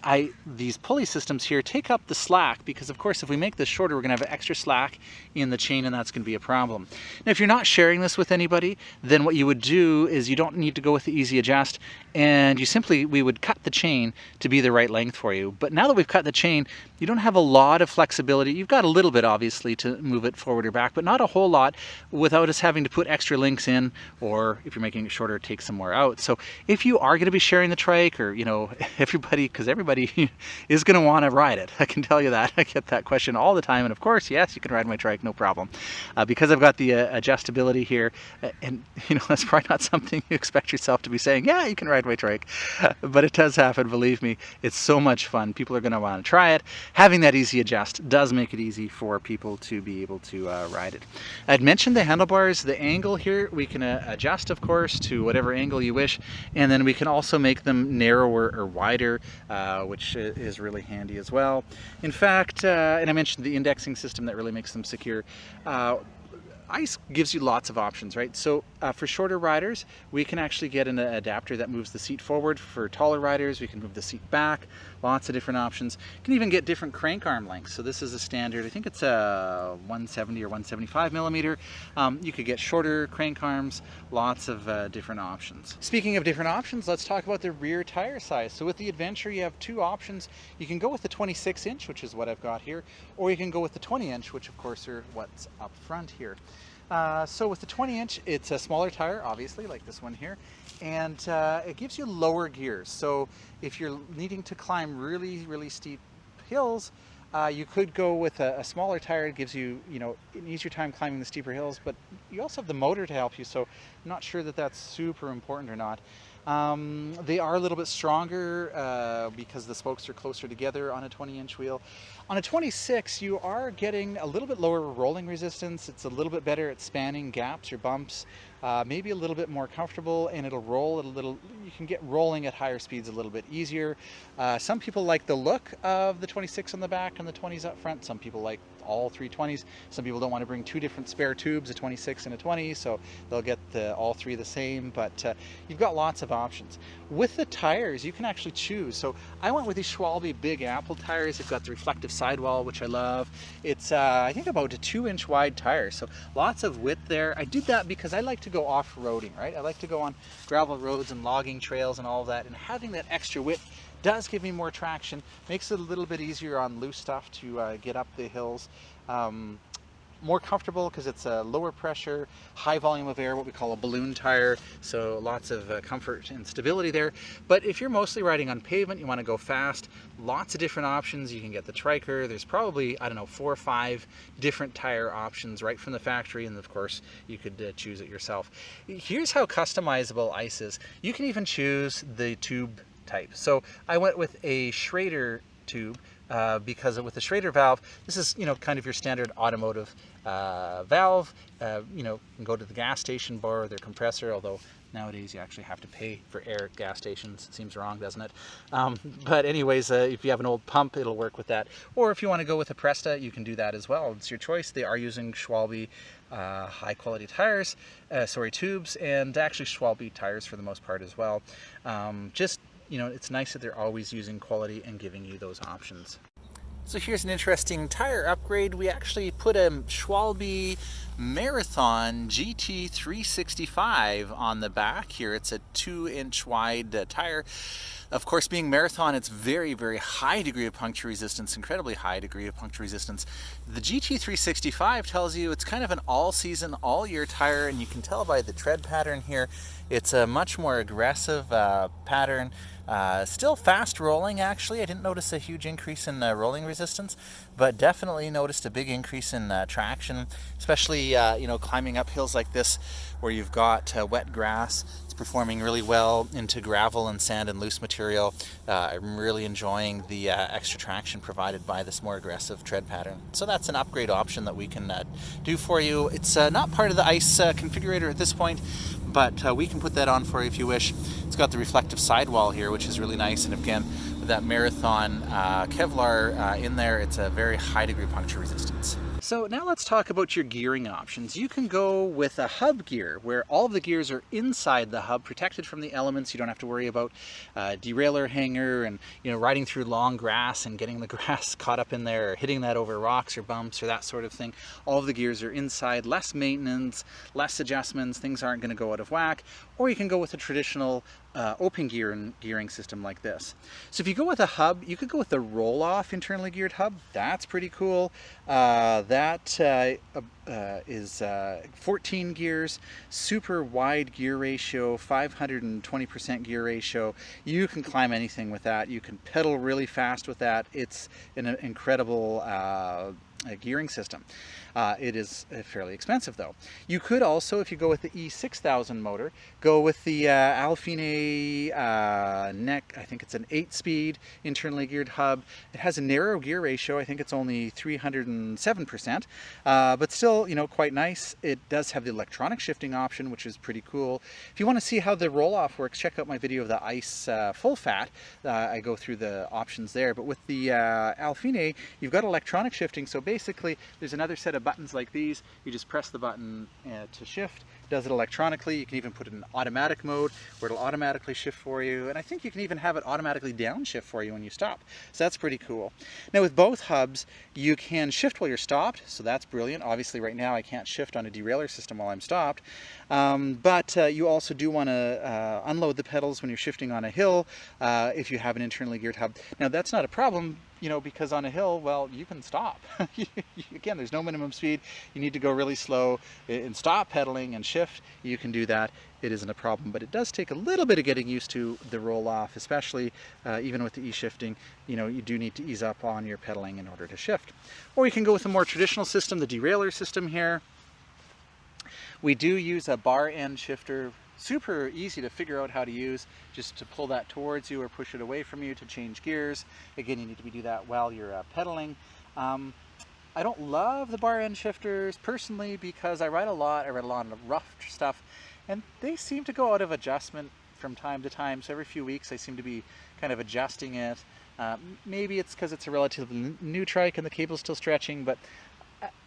these pulley systems here take up the slack, because of course if we make this shorter we're going to have extra slack in the chain, and that's going to be a problem. Now if you're not sharing this with anybody, then what you would do is you don't need to go with the the easy adjust, and we would cut the chain to be the right length for you. But now that we've cut the chain, you don't have a lot of flexibility. You've got a little bit, obviously, to move it forward or back, but not a whole lot without us having to put extra links in, or if you're making it shorter, take some more out. So if you are going to be sharing the trike, or everybody, because everybody is going to want to ride it, I can tell you that. I get that question all the time, and of course, yes, you can ride my trike, no problem. Because I've got the adjustability here, and that's probably not something you expect yourself to be saying, yeah, you can ride my trike, but it does happen, believe me. It's so much fun. People are going to want to try it. Having that easy adjust does make it easy for people to be able to ride it. I'd mentioned the handlebars, the angle here, we can adjust, of course, to whatever angle you wish, and then we can also make them narrower or wider, which is really handy as well. In fact, and I mentioned the indexing system that really makes them secure. Ice gives you lots of options, right? So for shorter riders, we can actually get an adapter that moves the seat forward. For taller riders, we can move the seat back. Lots of different options. You can even get different crank arm lengths. So this is a standard, I think it's a 170 or 175 millimeter. You could get shorter crank arms, lots of different options. Speaking of different options, let's talk about the rear tire size. So with the Adventure, you have two options. You can go with the 26 inch, which is what I've got here, or you can go with the 20 inch, which of course are what's up front here. So with the 20 inch, it's a smaller tire, obviously, like this one here, and it gives you lower gears. So if you're needing to climb really, really steep hills, you could go with a smaller tire. It gives you, an easier time climbing the steeper hills, but you also have the motor to help you, so I'm not sure that that's super important or not. They are a little bit stronger because the spokes are closer together on a 20-inch wheel. On a 26, you are getting a little bit lower rolling resistance. It's a little bit better at spanning gaps or bumps, maybe a little bit more comfortable, and it'll roll a little. You can get rolling at higher speeds a little bit easier. Some people like the look of the 26 on the back and the 20s up front. Some people like all three 20s. Some people don't want to bring two different spare tubes, a 26 and a 20, so they'll get all three the same, but you've got lots of options. With the tires, you can actually choose. So I went with these Schwalbe Big Apple tires. They've got the reflective sidewall, which I love. It's I think about a 2-inch wide tire, so lots of width there. I did that because I like to go off-roading, right? I like to go on gravel roads and logging trails and all of that, and having that extra width does give me more traction, makes it a little bit easier on loose stuff to get up the hills. More comfortable because it's a lower pressure, high volume of air, what we call a balloon tire, so lots of comfort and stability there. But if you're mostly riding on pavement, you want to go fast, lots of different options. You can get the Triker. There's probably, 4 or 5 different tire options right from the factory, and of course you could choose it yourself. Here's how customizable ice is. You can even choose the tube type. So I went with a Schrader tube because with the Schrader valve, this is kind of your standard automotive valve. You can go to the gas station, borrow their compressor, although nowadays you actually have to pay for air at gas stations. It seems wrong, doesn't it? But anyways, if you have an old pump, it'll work with that. Or if you want to go with a Presta, you can do that as well. It's your choice. They are using Schwalbe high quality tires, tubes, and actually Schwalbe tires for the most part as well. It's nice that they're always using quality and giving you those options. So here's an interesting tire upgrade. We actually put a Schwalbe Marathon GT365 on the back here. It's a 2-inch wide tire. Of course, being Marathon, it's very, very high degree of puncture resistance, incredibly high degree of puncture resistance. The GT365 tells you it's kind of an all-season, all-year tire, and you can tell by the tread pattern here, it's a much more aggressive pattern. Still fast rolling, actually. I didn't notice a huge increase in rolling resistance, but definitely noticed a big increase in traction, especially climbing up hills like this where you've got wet grass. It's performing really well into gravel and sand and loose material. I'm really enjoying the extra traction provided by this more aggressive tread pattern. So that's an upgrade option that we can do for you. It's not part of the ICE configurator at this point, but we can put that on for you if you wish. It's got the reflective sidewall here, which is really nice, and again, with that Marathon Kevlar in there, it's a very high degree of puncture resistance. So now let's talk about your gearing options. You can go with a hub gear where all of the gears are inside the hub, protected from the elements. You don't have to worry about derailleur hanger and riding through long grass and getting the grass caught up in there or hitting that over rocks or bumps or that sort of thing. All of the gears are inside, less maintenance, less adjustments, things aren't going to go out of whack. Or you can go with a traditional open gearing system like this. So if you go with a hub, you could go with the roll-off internally geared hub. That's pretty cool. That is 14 gears, super wide gear ratio, 520% gear ratio. You can climb anything with that. You can pedal really fast with that. It's an incredible gearing system. It is fairly expensive though. You could also, if you go with the E6000 motor, go with the Alfine neck. I think it's an 8-speed internally geared hub. It has a narrow gear ratio. I think it's only 307%, but still, quite nice. It does have the electronic shifting option, which is pretty cool. If you want to see how the roll-off works, check out my video of the ice full fat. I go through the options there. But with the Alfine, you've got electronic shifting. So basically, there's another set of buttons like these. You just press the button to shift. It does it electronically. You can even put it in automatic mode where it'll automatically shift for you. And I think you can even have it automatically downshift for you when you stop. So that's pretty cool. Now with both hubs, you can shift while you're stopped. So that's brilliant. Obviously right now I can't shift on a derailleur system while I'm stopped. But you also do want to unload the pedals when you're shifting on a hill if you have an internally geared hub. Now that's not a problem, because on a hill, well, you can stop. Again, there's no minimum speed. You need to go really slow and stop pedaling and shift. You can do that. It isn't a problem, but it does take a little bit of getting used to the roll-off, especially even with the E-shifting. You do need to ease up on your pedaling in order to shift. Or you can go with a more traditional system, the derailleur system here. We do use a bar end shifter. Super easy to figure out how to use, just to pull that towards you or push it away from you to change gears. Again, you need to do that while you're pedaling. I don't love the bar end shifters personally because I ride a lot of rough stuff, and they seem to go out of adjustment from time to time. So every few weeks I seem to be kind of adjusting it. Maybe it's because it's a relatively new trike and the cable's still stretching, but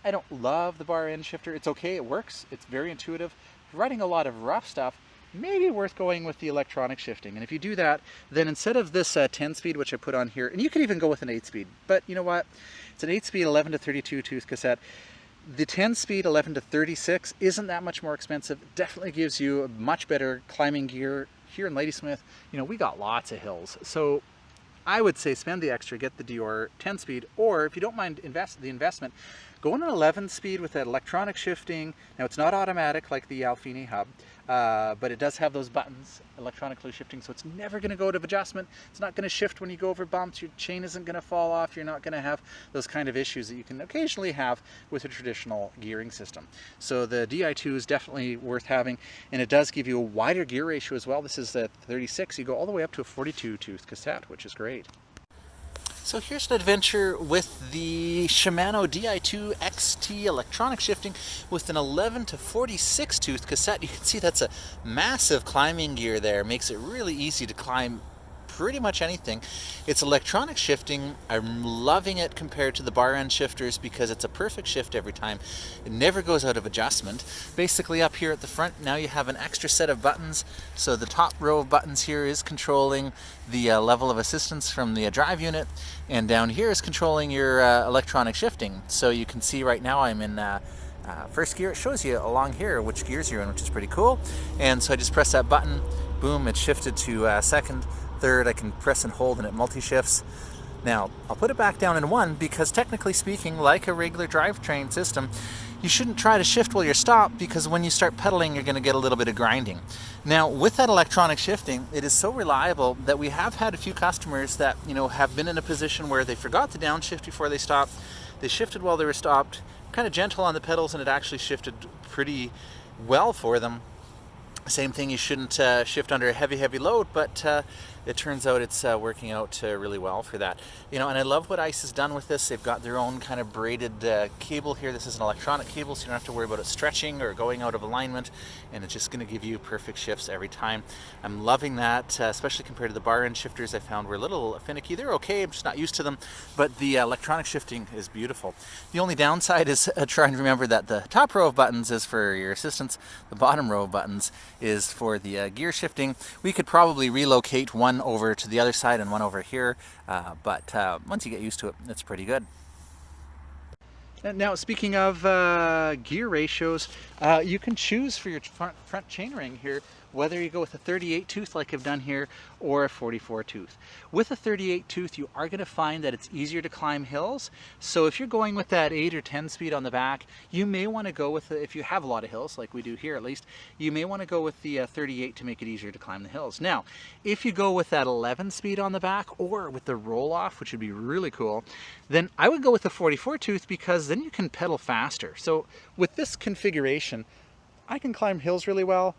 I don't love the bar end shifter. It's okay, it works, it's very intuitive. Riding a lot of rough stuff, maybe worth going with the electronic shifting. And if you do that, then instead of this 10-speed, which I put on here, and you could even go with an 8-speed, but you know what? It's an 8-speed 11 to 32 tooth cassette. The 10-speed 11 to 36 isn't that much more expensive. It definitely gives you a much better climbing gear. Here in Ladysmith, we got lots of hills. So I would say spend the extra, get the Dior 10-speed, or if you don't mind the investment, go on an 11-speed with that electronic shifting. Now it's not automatic like the Alfine hub, but it does have those buttons electronically shifting, so it's never going to go out of adjustment. It's not going to shift when you go over bumps. Your chain isn't going to fall off. You're not going to have those kind of issues that you can occasionally have with a traditional gearing system. So the Di2 is definitely worth having, and it does give you a wider gear ratio as well. This is at 36. You go all the way up to a 42 tooth cassette, which is great. So here's an adventure with the Shimano Di2 XT electronic shifting with an 11 to 46 tooth cassette. You can see that's a massive climbing gear there. Makes it really easy to climb pretty much anything. It's electronic shifting. I'm loving it compared to the bar end shifters because it's a perfect shift every time. It never goes out of adjustment. Basically up here at the front now you have an extra set of buttons. So the top row of buttons here is controlling the level of assistance from the drive unit, and down here is controlling your electronic shifting. So you can see right now I'm in first gear. It shows you along here which gears you're in, which is pretty cool. And so I just press that button, boom, it's shifted to second. Third, I can press and hold and it multi-shifts. Now, I'll put it back down in one because technically speaking, like a regular drivetrain system, you shouldn't try to shift while you're stopped because when you start pedaling, you're going to get a little bit of grinding. Now, with that electronic shifting, it is so reliable that we have had a few customers that, have been in a position where they forgot to downshift before they stopped. They shifted while they were stopped, kind of gentle on the pedals, and it actually shifted pretty well for them. Same thing, you shouldn't shift under a heavy load, but it turns out it's working out really well for that. You know, and I love what Ice has done with this. They've got their own kind of braided cable here. This is an electronic cable, so you don't have to worry about it stretching or going out of alignment, and it's just going to give you perfect shifts every time. I'm loving that, especially compared to the bar end shifters I found were a little finicky. They're okay, I'm just not used to them, but the electronic shifting is beautiful. The only downside is trying to remember that the top row of buttons is for your assistance, the bottom row of buttons is for the gear shifting. We could probably relocate one over to the other side and one over here, but once you get used to it, it's pretty good. Now, speaking of gear ratios, you can choose for your front chainring here whether you go with a 38 tooth like I've done here or a 44 tooth. With a 38 tooth, you are going to find that it's easier to climb hills. So if you're going with that 8 or 10 speed on the back, you may want to go with, if you have a lot of hills like we do here at least, you may want to go with the 38 to make it easier to climb the hills. Now, if you go with that 11 speed on the back or with the roll off, which would be really cool, then I would go with the 44 tooth because then you can pedal faster. So with this configuration, I can climb hills really well.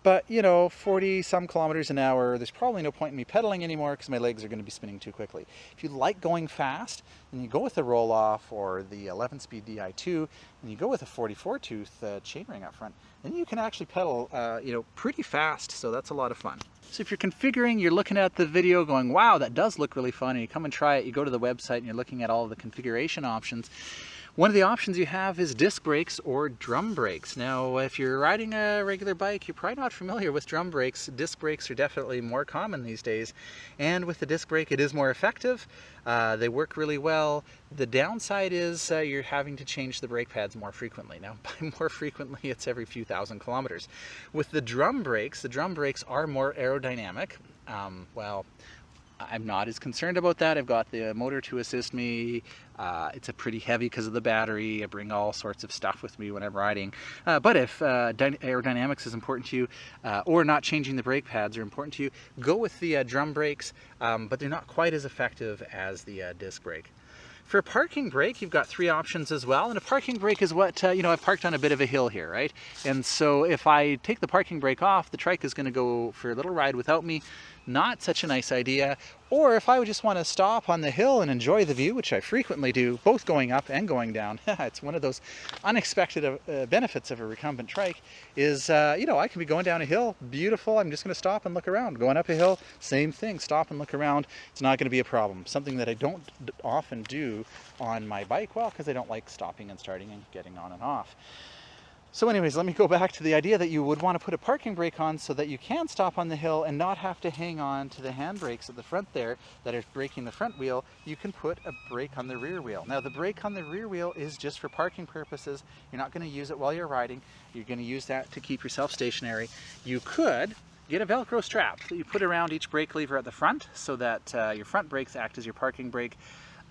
But, you know, 40 some kilometers an hour, there's probably no point in me pedaling anymore because my legs are going to be spinning too quickly. If you like going fast, and you go with the roll-off or the 11-speed Di2, and you go with a 44-tooth chainring up front, then you can actually pedal, you know, pretty fast, so that's a lot of fun. So if you're configuring, you're looking at the video going, wow, that does look really fun, and you come and try it, you go to the website and you're looking at all of the configuration options. One of the options you have is disc brakes or drum brakes. Now, if you're riding a regular bike, you're probably not familiar with drum brakes. Disc brakes are definitely more common these days. And with the disc brake, it is more effective. They work really well. The downside is you're having to change the brake pads more frequently. Now, by more frequently, it's every few thousand kilometers. With the drum brakes are more aerodynamic. Well, I'm not as concerned about that. I've got the motor to assist me. It's a pretty heavy because of the battery. I bring all sorts of stuff with me when I'm riding. But if aerodynamics is important to you, or not changing the brake pads are important to you, go with the drum brakes, but they're not quite as effective as the disc brake. For a parking brake, you've got 3 options as well, and a parking brake is what, you know, I've parked on a bit of a hill here, right? And so if I take the parking brake off, the trike is going to go for a little ride without me. Not such a nice idea. Or if I would just want to stop on the hill and enjoy the view, which I frequently do, both going up and going down. It's one of those unexpected benefits of a recumbent trike is, you know, I can be going down a hill, beautiful, I'm just going to stop and look around. Going up a hill, same thing, stop and look around. It's not going to be a problem. Something that I don't often do on my bike, well, because I don't like stopping and starting and getting on and off. So anyways, let me go back to the idea that you would want to put a parking brake on so that you can stop on the hill and not have to hang on to the handbrakes at the front there that are braking the front wheel. You can put a brake on the rear wheel. Now the brake on the rear wheel is just for parking purposes. You're not going to use it while you're riding. You're going to use that to keep yourself stationary. You could get a Velcro strap that you put around each brake lever at the front so that your front brakes act as your parking brake.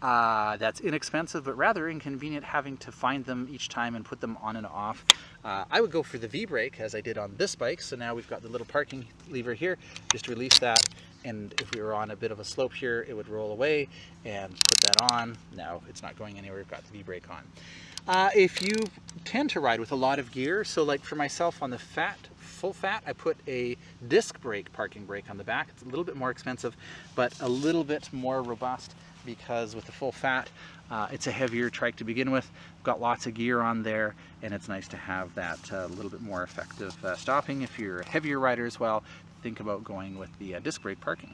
That's inexpensive, but rather inconvenient having to find them each time and put them on and off. I would go for the V-brake as I did on this bike. So now we've got the little parking lever here. Just release that, and if we were on a bit of a slope here, it would roll away and put that on. Now it's not going anywhere. We've got the V-brake on. If you tend to ride with a lot of gear, so like for myself on the full fat, I put a disc brake parking brake on the back. It's a little bit more expensive, but a little bit more robust, because with the full fat, it's a heavier trike to begin with. Got lots of gear on there, and it's nice to have that little bit more effective stopping. If you're a heavier rider as well, think about going with the disc brake parking.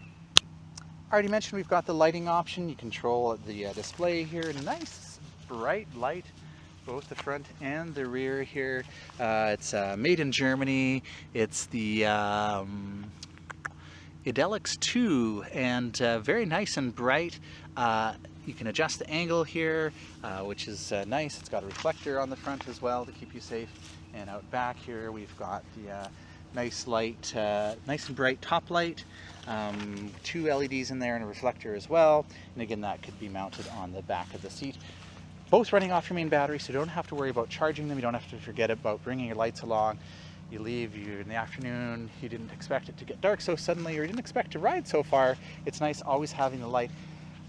I already mentioned we've got the lighting option. You control the display here. Nice bright light, both the front and the rear here. It's made in Germany. It's the Idelix 2, and very nice and bright. You can adjust the angle here, which is nice. It's got a reflector on the front as well to keep you safe. And out back here we've got the nice light, nice and bright top light, 2 LEDs in there and a reflector as well. And again, that could be mounted on the back of the seat. Both running off your main battery, so you don't have to worry about charging them. You don't have to forget about bringing your lights along. You leave, you're in the afternoon, you didn't expect it to get dark so suddenly, or you didn't expect to ride so far. It's nice always having the light.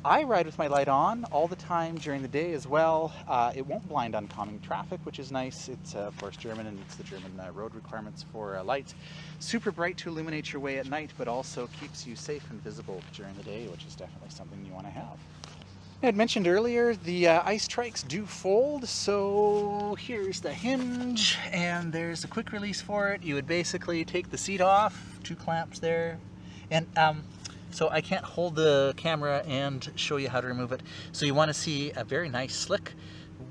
I ride with my light on all the time during the day as well. It won't blind oncoming traffic, which is nice. It's of course German, and it's the German road requirements for lights. Super bright to illuminate your way at night, but also keeps you safe and visible during the day, which is definitely something you want to have. I had mentioned earlier the ice trikes do fold, so here's the hinge and there's a quick release for it. You would basically take the seat off, 2 clamps there, and so I can't hold the camera and show you how to remove it. So you want to see a very nice, slick,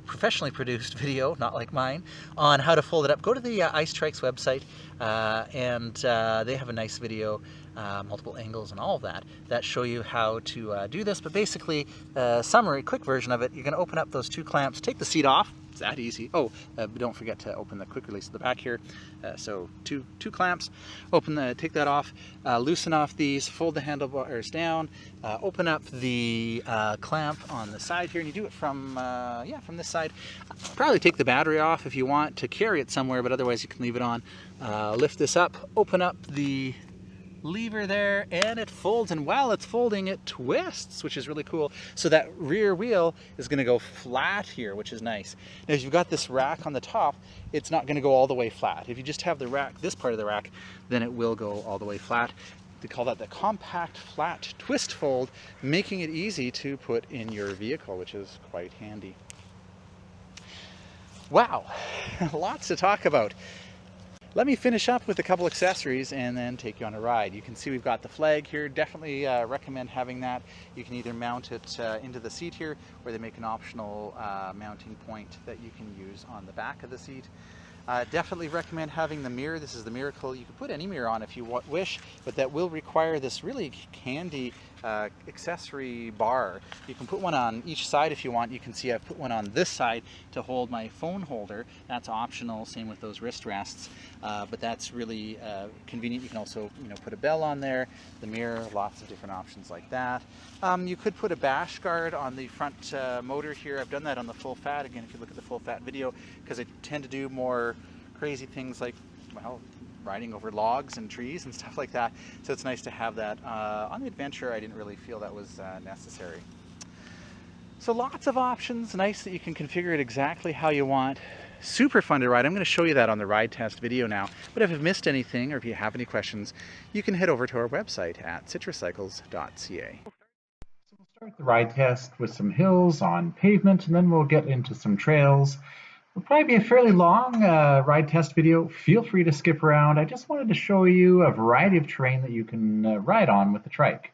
professionally produced video, not like mine, on how to fold it up. Go to the Ice Trikes website and they have a nice video, multiple angles and all of that show you how to do this. But basically, summary, quick version of it, you're going to open up those 2 clamps, take the seat off. It's that easy. Oh, don't forget to open the quick release at the back here. So two clamps, take that off, loosen off these, fold the handlebars down, open up the clamp on the side here, and you do it from this side. Probably take the battery off if you want to carry it somewhere, but otherwise you can leave it on. Lift this up, open up the lever there, and it folds, and while it's folding it twists, which is really cool. So that rear wheel is going to go flat here, which is nice. Now if you've got this rack on the top, it's not going to go all the way flat. If you just have the rack, this part of the rack, then it will go all the way flat. They call that the compact flat twist fold, making it easy to put in your vehicle, which is quite handy. Wow, lots to talk about. Let me finish up with a couple accessories and then take you on a ride. You can see we've got the flag here. Definitely recommend having that. You can either mount it into the seat here, or they make an optional mounting point that you can use on the back of the seat. Definitely recommend having the mirror. This is the Miracle. You can put any mirror on if you wish, but that will require this really handy accessory bar. You can put one on each side if you want. You can see I've put one on this side to hold my phone holder. That's optional, same with those wrist rests, but that's really convenient. You can also put a bell on there, the mirror, lots of different options like that. You could put a bash guard on the front motor here. I've done that on the full fat, again if you look at the full fat video, because I tend to do more crazy things like, well, riding over logs and trees and stuff like that. So it's nice to have that. On the Adventure, I didn't really feel that was necessary. So lots of options, nice that you can configure it exactly how you want. Super fun to ride. I'm going to show you that on the ride test video now. But if you've missed anything or if you have any questions, you can head over to our website at citruscycles.ca. So we'll start the ride test with some hills on pavement, and then we'll get into some trails. It'll probably be a fairly long ride test video. Feel free to skip around. I just wanted to show you a variety of terrain that you can ride on with the trike.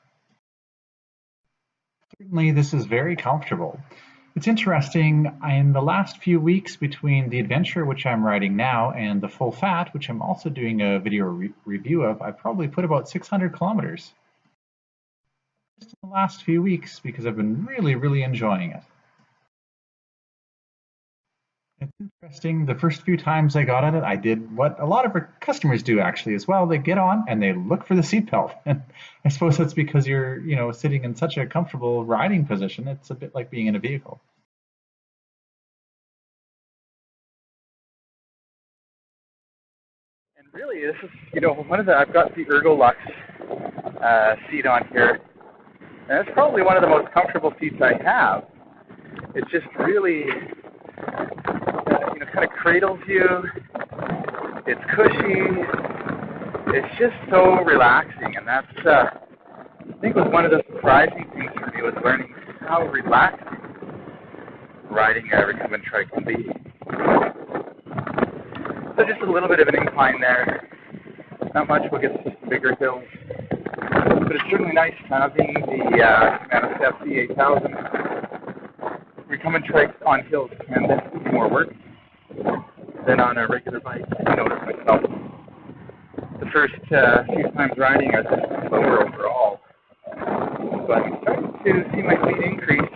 Certainly, this is very comfortable. It's interesting, in the last few weeks between the Adventure, which I'm riding now, and the Full Fat, which I'm also doing a video review of, I've probably put about 600 kilometers. Just in the last few weeks, because I've been really enjoying it. It's interesting, the first few times I got on it, I did what a lot of our customers do actually as well. They get on and they look for the seatbelt. And I suppose that's because you're, sitting in such a comfortable riding position. It's a bit like being in a vehicle. And really, this is, I've got the Ergolux seat on here. And it's probably one of the most comfortable seats I have. It just really, kind of cradles you. It's cushy. It's just so relaxing, and that's, I think, was one of the surprising things for me, was learning how relaxing riding a recumbent trike can be. So just a little bit of an incline there. Not much, we'll get to some bigger hills. But it's certainly nice having the Shimano FD8000 recumbent trikes on hills can do more work than on a regular bike. I noticed myself. The first few times riding, I was just slower overall. But I'm starting to see my speed increase.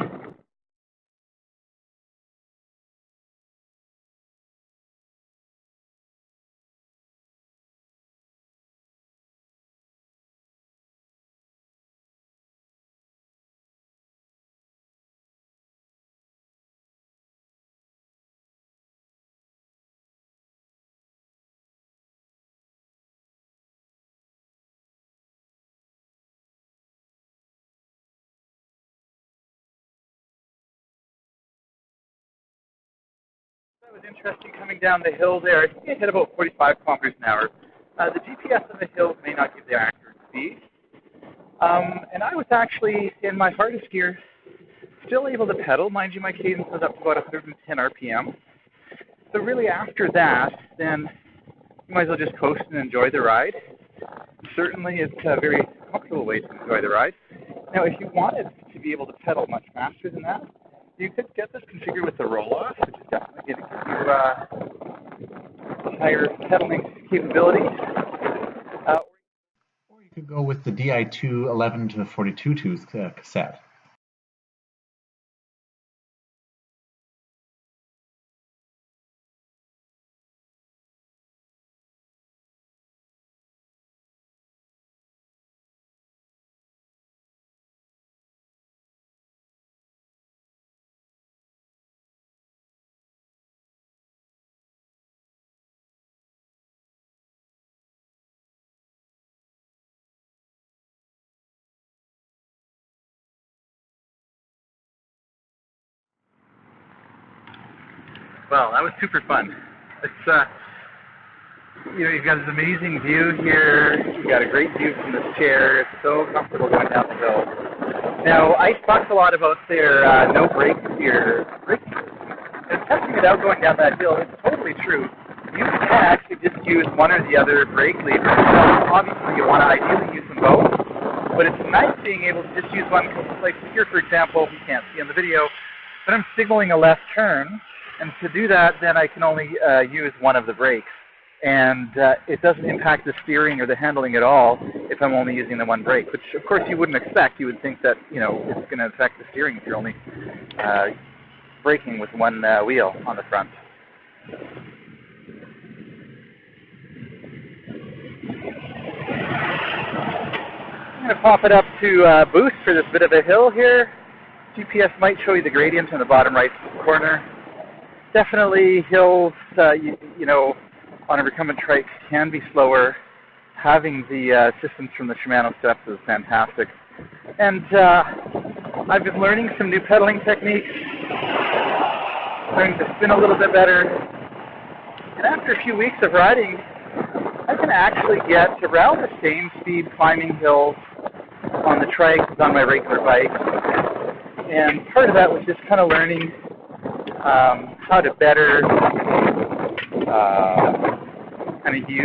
bit interesting coming down the hill there. I think I hit about 45 kilometers an hour. The GPS on the hills may not give the accurate speed. And I was actually, in my hardest gear, still able to pedal. Mind you, my cadence was up to about 110 RPM. So really after that, then you might as well just coast and enjoy the ride. Certainly it's a very comfortable way to enjoy the ride. Now, if you wanted to be able to pedal much faster than that, you could get this configured with the roll-off, which is definitely going to give you higher pedaling capabilities. Or you could go with the DI2 11 to 42 tooth cassette. Well, that was super fun. It's you've got this amazing view here. You've got a great view from this chair. It's so comfortable going down the hill. Now, Ice talks a lot about their no brakes here. And testing it out going down that hill, it's totally true. You can actually just use one or the other brake lever. Obviously, you want to ideally use them both. But it's nice being able to just use one. Like here, for example, you can't see on the video, but I'm signaling a left turn. And to do that, then I can only use one of the brakes. And it doesn't impact the steering or the handling at all if I'm only using the one brake, which of course you wouldn't expect. You would think that, it's going to affect the steering if you're only braking with one wheel on the front. I'm going to pop it up to boost for this bit of a hill here. GPS might show you the gradient in the bottom right corner. Definitely hills, on a recumbent trike can be slower. Having the assistance from the Shimano steps is fantastic. And I've been learning some new pedaling techniques, learning to spin a little bit better. And after a few weeks of riding, I can actually get around the same speed climbing hills on the trike as on my regular bike. And part of that was just kind of learning how to better kind of use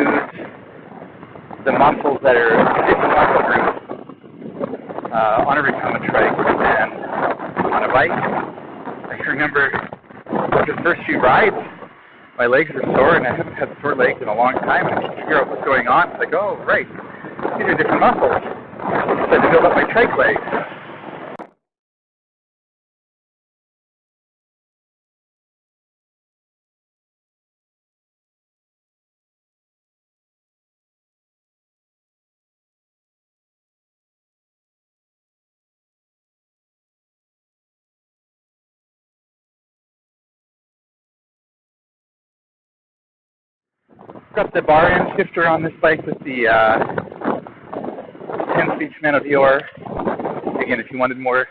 the muscles that are different muscle groups on a recumbent trike than on a bike. I can remember the first few rides, my legs were sore, and I haven't had sore legs in a long time, and I couldn't figure out what's going on. It's like, oh, right, these are different muscles. So I had to build up my trike legs. Got the bar end shifter on this bike with the 10-speed Shimano VR. Again, if you wanted more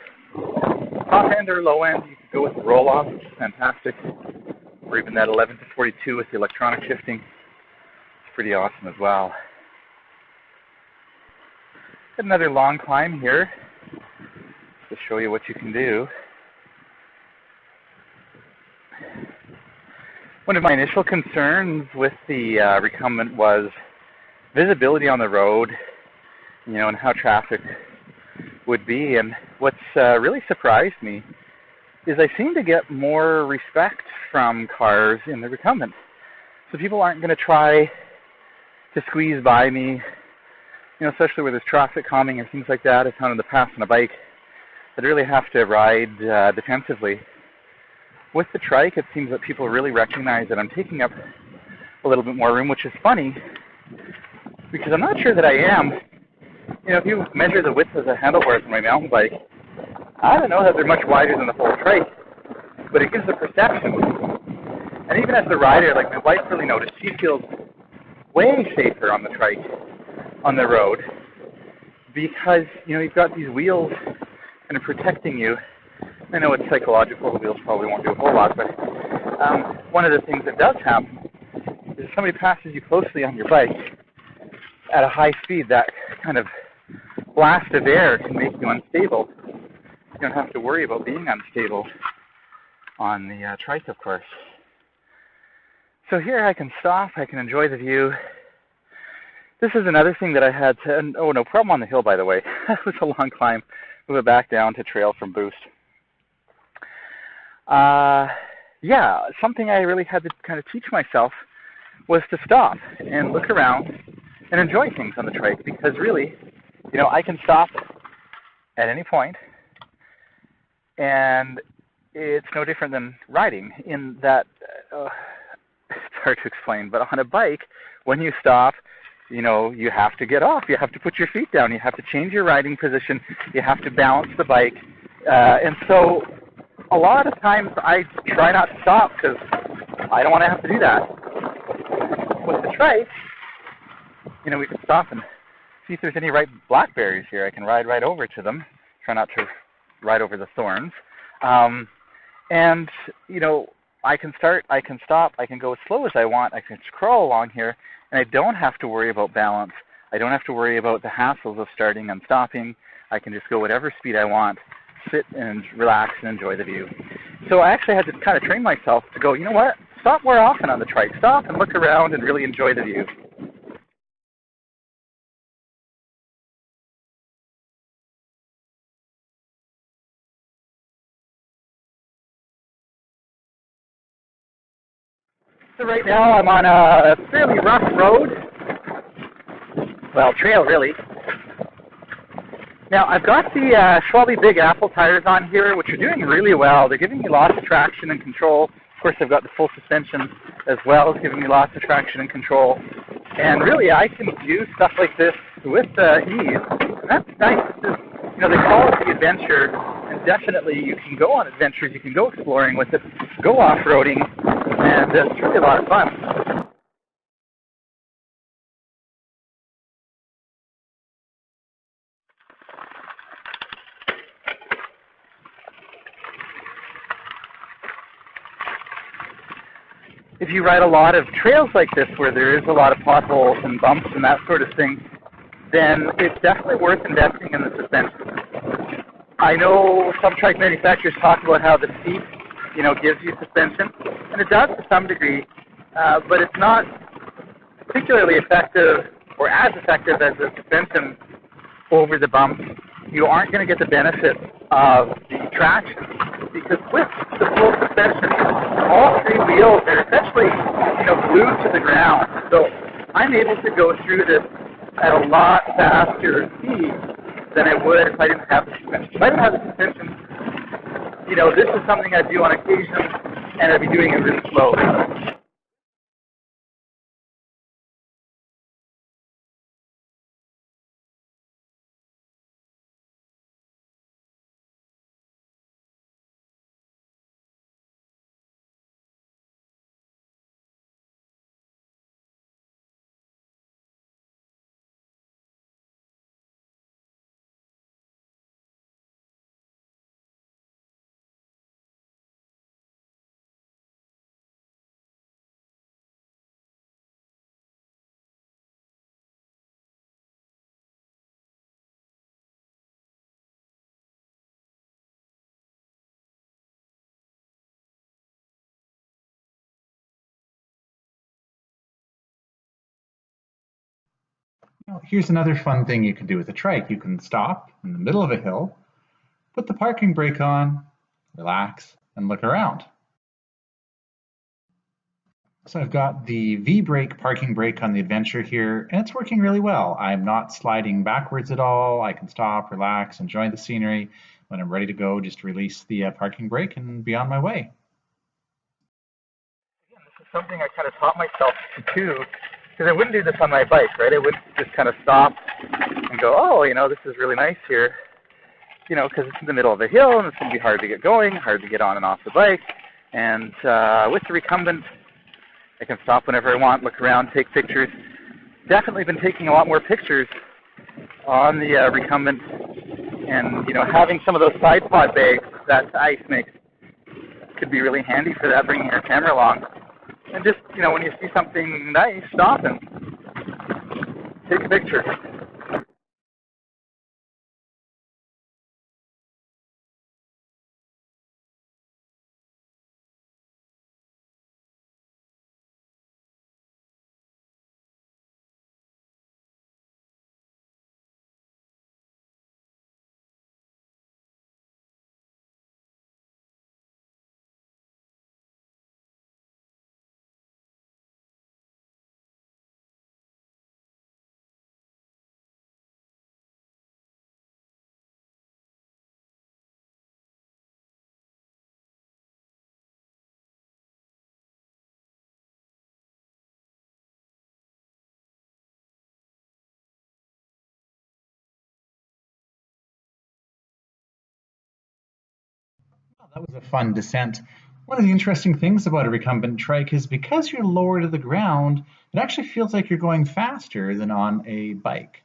top end or low end, you could go with the roll-off, which is fantastic, or even that 11 to 42 with the electronic shifting. It's pretty awesome as well. Got another long climb here to show you what you can do. One of my initial concerns with the recumbent was visibility on the road, and how traffic would be. And what's really surprised me is I seem to get more respect from cars in the recumbent. So people aren't going to try to squeeze by me, especially where there's traffic calming or things like that. I found in the past on a bike, I'd really have to ride defensively. With the trike, it seems that people really recognize that I'm taking up a little bit more room, which is funny, because I'm not sure that I am. If you measure the width of the handlebars on my mountain bike, I don't know that they're much wider than the whole trike, but it gives a perception. And even as the rider, like my wife really noticed, she feels way safer on the trike, on the road, because, you've got these wheels kind of protecting you. I know it's psychological, the wheels probably won't do a whole lot, but one of the things that does happen is if somebody passes you closely on your bike at a high speed, that kind of blast of air can make you unstable. You don't have to worry about being unstable on the Trike, of course. So here I can stop, I can enjoy the view. This is another thing that I had to, and, oh, no problem on the hill, by the way. It was a long climb. Move it back down to trail from boost. Yeah, something I really had to kind of teach myself was to stop and look around and enjoy things on the Trike, because really, you know, I can stop at any point, and it's no different than riding in that, it's hard to explain, but on a bike, when you stop, you know, you have to get off, you have to put your feet down, you have to change your riding position, you have to balance the bike, and so a lot of times I try not to stop because I don't want to have to do that. With the Trike, you know, we can stop and see if there's any ripe blackberries here. I can ride right over to them, try not to ride over the thorns, and, you know, I can start, I can stop, I can go as slow as I want, I can crawl along here, and I don't have to worry about balance. I don't have to worry about the hassles of starting and stopping. I can just go whatever speed I want, sit and relax and enjoy the view. So I actually had to kind of train myself to go, you know what, stop more often on the Trike. Stop and look around and really enjoy the view. So right now I'm on a fairly rough road. Well, trail really. Now I've got the Schwalbe Big Apple tires on here, which are doing really well. They're giving me lots of traction and control. Of course, I've got the full suspension as well, as giving me lots of traction and control. And really, I can do stuff like this with ease. And that's nice. You know, they call it the adventure, and definitely you can go on adventures, you can go exploring with it, go off-roading, and it's really a lot of fun. If you ride a lot of trails like this where there is a lot of potholes and bumps and that sort of thing, then it's definitely worth investing in the suspension. I know some Trike manufacturers talk about how the seat, you know, gives you suspension, and it does to some degree, but it's not particularly effective or as effective as the suspension over the bumps. You aren't going to get the benefit of the traction, because with the full suspension, all three wheels are essentially, you know, glued to the ground. So I'm able to go through this at a lot faster speed than I would if I didn't have the suspension. If I didn't have the suspension, you know, this is something I do on occasion, and I'd be doing it really slowly. Now, here's another fun thing you can do with a Trike. You can stop in the middle of a hill, put the parking brake on, relax, and look around. So I've got the V-brake parking brake on the Adventure here, and it's working really well. I'm not sliding backwards at all. I can stop, relax, enjoy the scenery. When I'm ready to go, just release the parking brake and be on my way. Again, this is something I kind of taught myself to do, because I wouldn't do this on my bike, right? I would just kind of stop and go, oh, you know, this is really nice here, you know, because it's in the middle of a hill, and it's going to be hard to get going, hard to get on and off the bike. And with the Recumbent, I can stop whenever I want, look around, take pictures. Definitely been taking a lot more pictures on the Recumbent, and, you know, having some of those side pod bags that ice makes could be really handy for that, bringing your camera along. And just, when you see something nice, stop and take a picture. That was a fun descent. One of the interesting things about a recumbent trike is because you're lower to the ground, it actually feels like you're going faster than on a bike.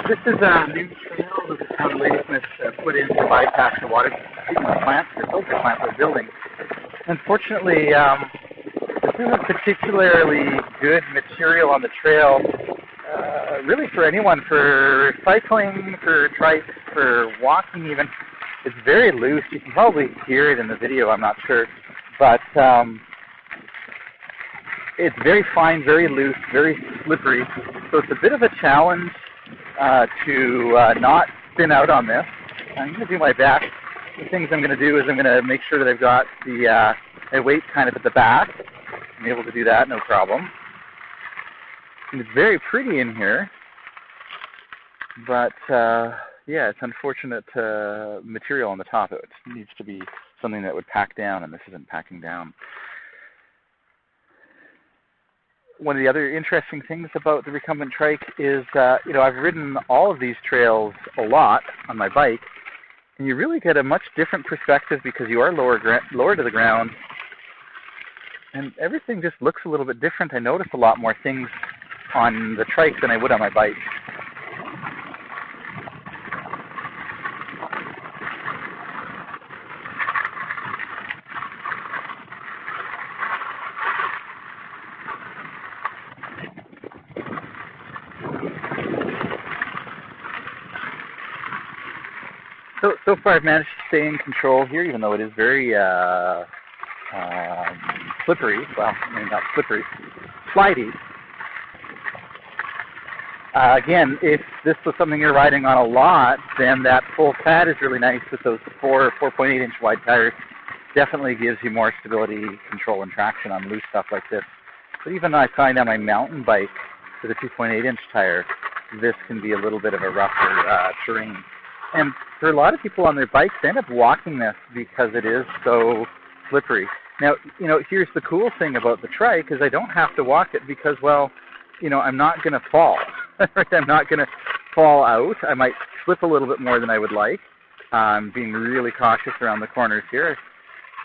This is a new trail that the town of Ladysmith put in to bypass the water treatment plant, the filter plant they're building. Unfortunately, this isn't particularly good material on the trail, really for anyone, for cycling, for trike, for walking even. It's very loose. You can probably hear it in the video, I'm not sure. But it's very fine, very loose, very slippery. So it's a bit of a challenge to not spin out on this. I'm going to do my best. The things I'm going to do is I'm going to make sure that I've got the my weight kind of at the back. I'm able to do that, no problem. And it's very pretty in here, but yeah, it's unfortunate material on the top. It needs to be something that would pack down, and this isn't packing down. One of the other interesting things about the recumbent trike is, I've ridden all of these trails a lot on my bike, and you really get a much different perspective because you are lower to the ground, and everything just looks a little bit different. I notice a lot more things on the trike than I would on my bike. So far I've managed to stay in control here, even though it is very slippery. Well, maybe not slippery, slidey. Again, if this was something you're riding on a lot, then that full pad is really nice with those 4.8 inch wide tires. Definitely gives you more stability, control, and traction on loose stuff like this. But even though I find on my mountain bike with a 2.8 inch tire, this can be a little bit of a rougher terrain. And for a lot of people on their bikes, they end up walking this because it is so slippery. Now, here's the cool thing about the trike is I don't have to walk it because, well, I'm not going to fall. I'm not going to fall out. I might slip a little bit more than I would like. I'm being really cautious around the corners here.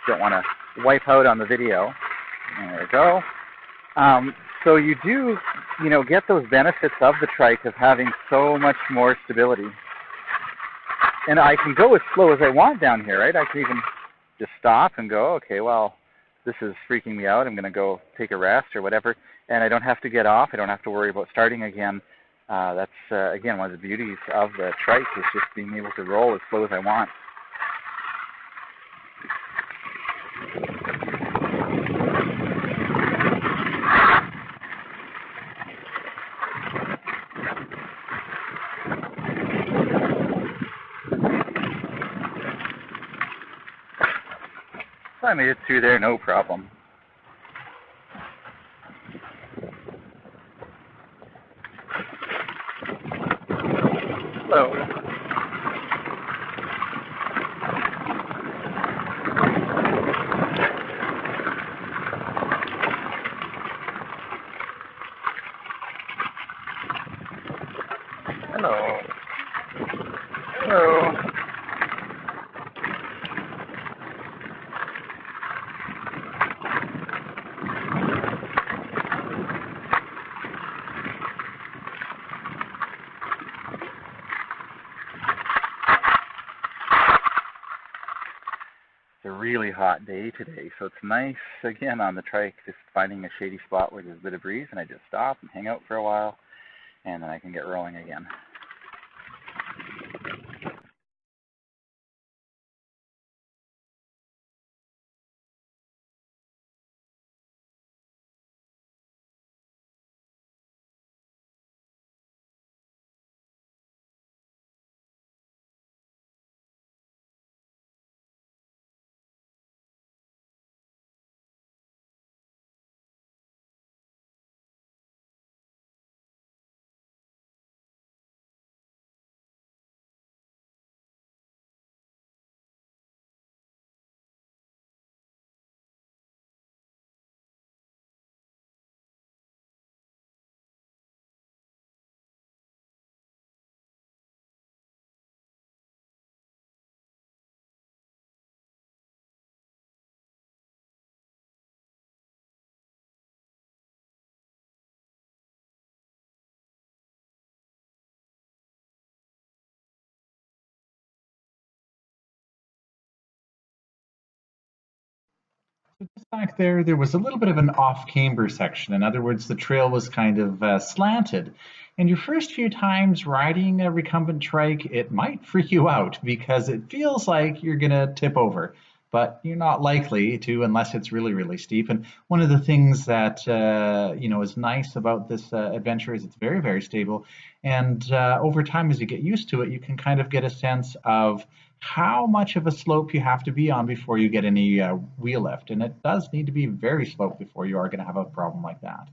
Don't want to wipe out on the video. There we go. So you do, get those benefits of the trike of having so much more stability. And I can go as slow as I want down here, right? I can even just stop and go, okay, well, this is freaking me out. I'm going to go take a rest or whatever. And I don't have to get off. I don't have to worry about starting again. That's, again, one of the beauties of the trike is just being able to roll as slow as I want. I made it through there, no problem. Hello. It's a really hot day today, so it's nice again on the trike, just finding a shady spot where there's a bit of breeze, and I just stop and hang out for a while, and then I can get rolling again. Just back there, there was a little bit of an off-camber section. In other words, the trail was kind of slanted. And your first few times riding a recumbent trike, it might freak you out because it feels like you're going to tip over. But you're not likely to unless it's really, really steep. And one of the things that is nice about this adventure is it's very, very stable. And over time, as you get used to it, you can kind of get a sense of how much of a slope you have to be on before you get any wheel lift. And it does need to be very sloped before you are going to have a problem like that.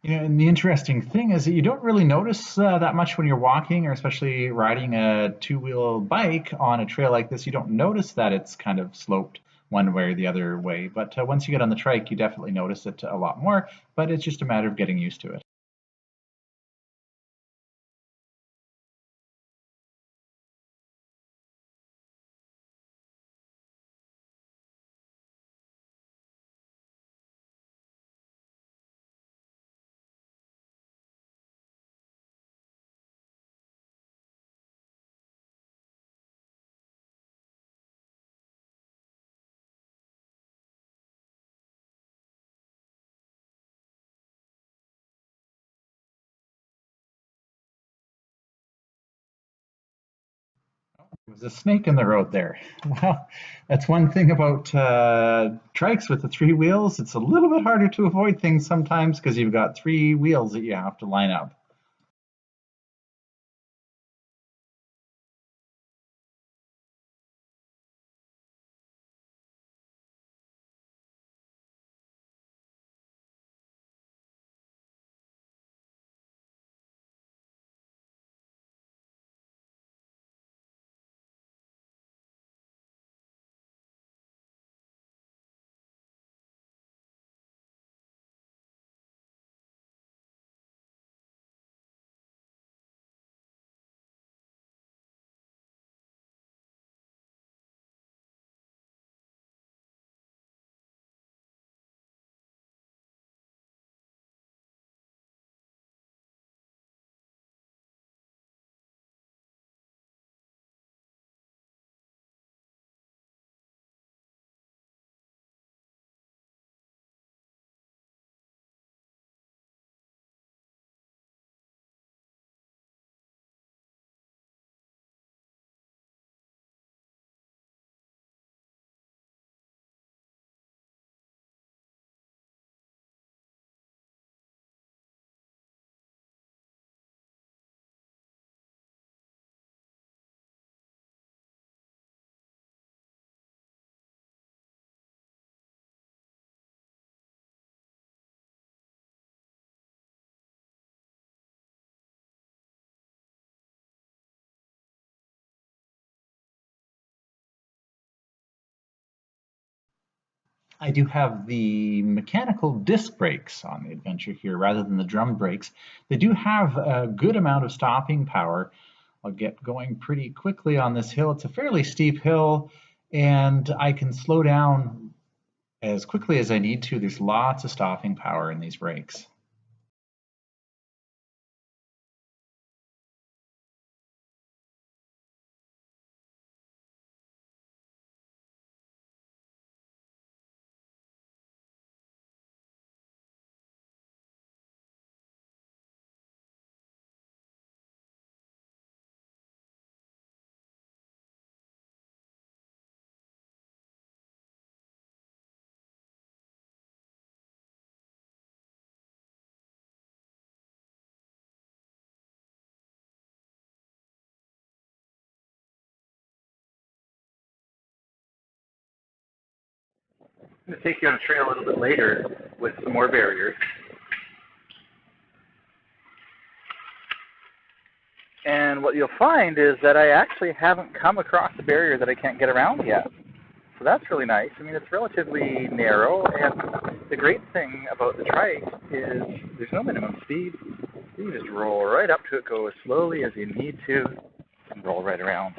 And the interesting thing is that you don't really notice that much when you're walking, or especially riding a two-wheel bike on a trail like this. You don't notice that it's kind of sloped one way or the other way. But once you get on the trike, you definitely notice it a lot more. But it's just a matter of getting used to it. There was a snake in the road there. Well, that's one thing about trikes with the three wheels. It's a little bit harder to avoid things sometimes because you've got three wheels that you have to line up. I do have the mechanical disc brakes on the Adventure here rather than the drum brakes. They do have a good amount of stopping power. I'll get going pretty quickly on this hill. It's a fairly steep hill, and I can slow down as quickly as I need to. There's lots of stopping power in these brakes. I'm going to take you on a trail a little bit later with some more barriers. And what you'll find is that I actually haven't come across a barrier that I can't get around yet. So that's really nice. I mean, it's relatively narrow, and the great thing about the Trike is there's no minimum speed. You can just roll right up to it, go as slowly as you need to, and roll right around.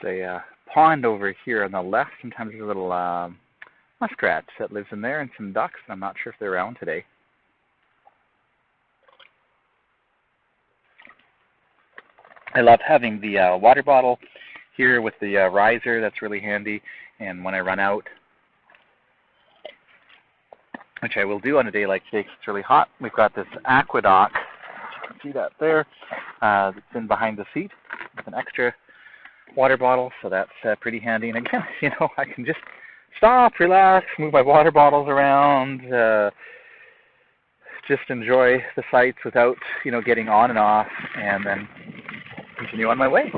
a pond over here on the left. Sometimes there's a little muskrat that lives in there and some ducks. I'm not sure if they're around today. I love having the water bottle here with the riser. That's really handy. And when I run out, which I will do on a day like today because it's really hot, we've got this aqueduct. You can see that there. That's in behind the seat with an extra water bottle, so that's pretty handy. And again, I can just stop, relax, move my water bottles around, just enjoy the sights without, getting on and off, and then continue on my way.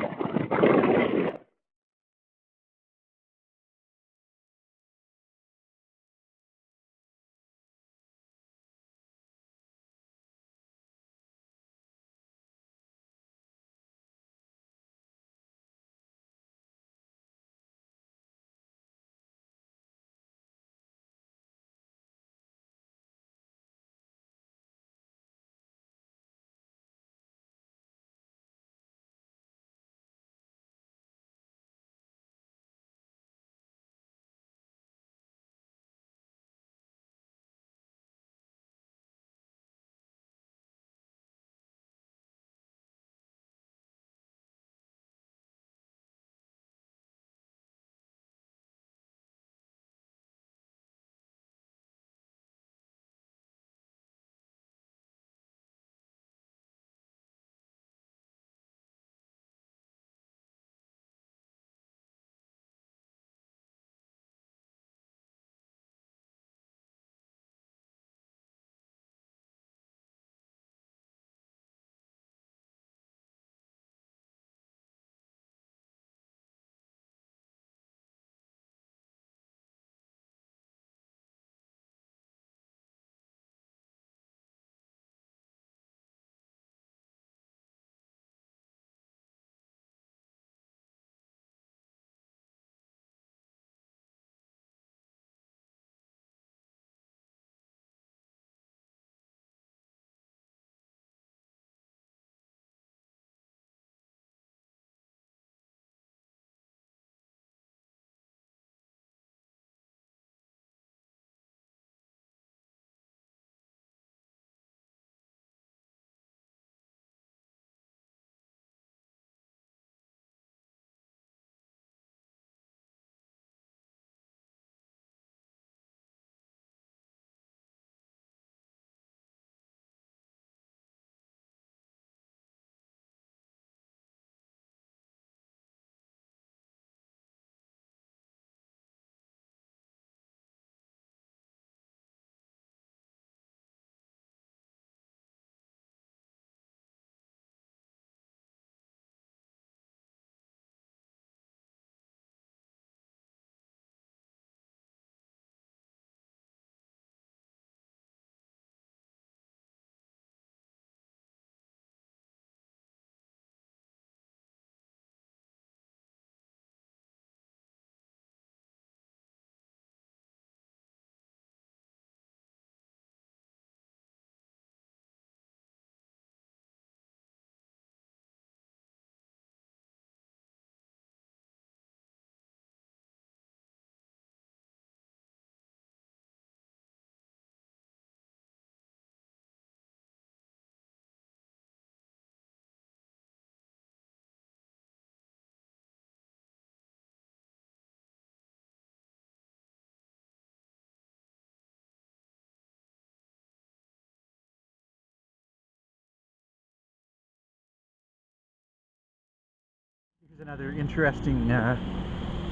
Here's another interesting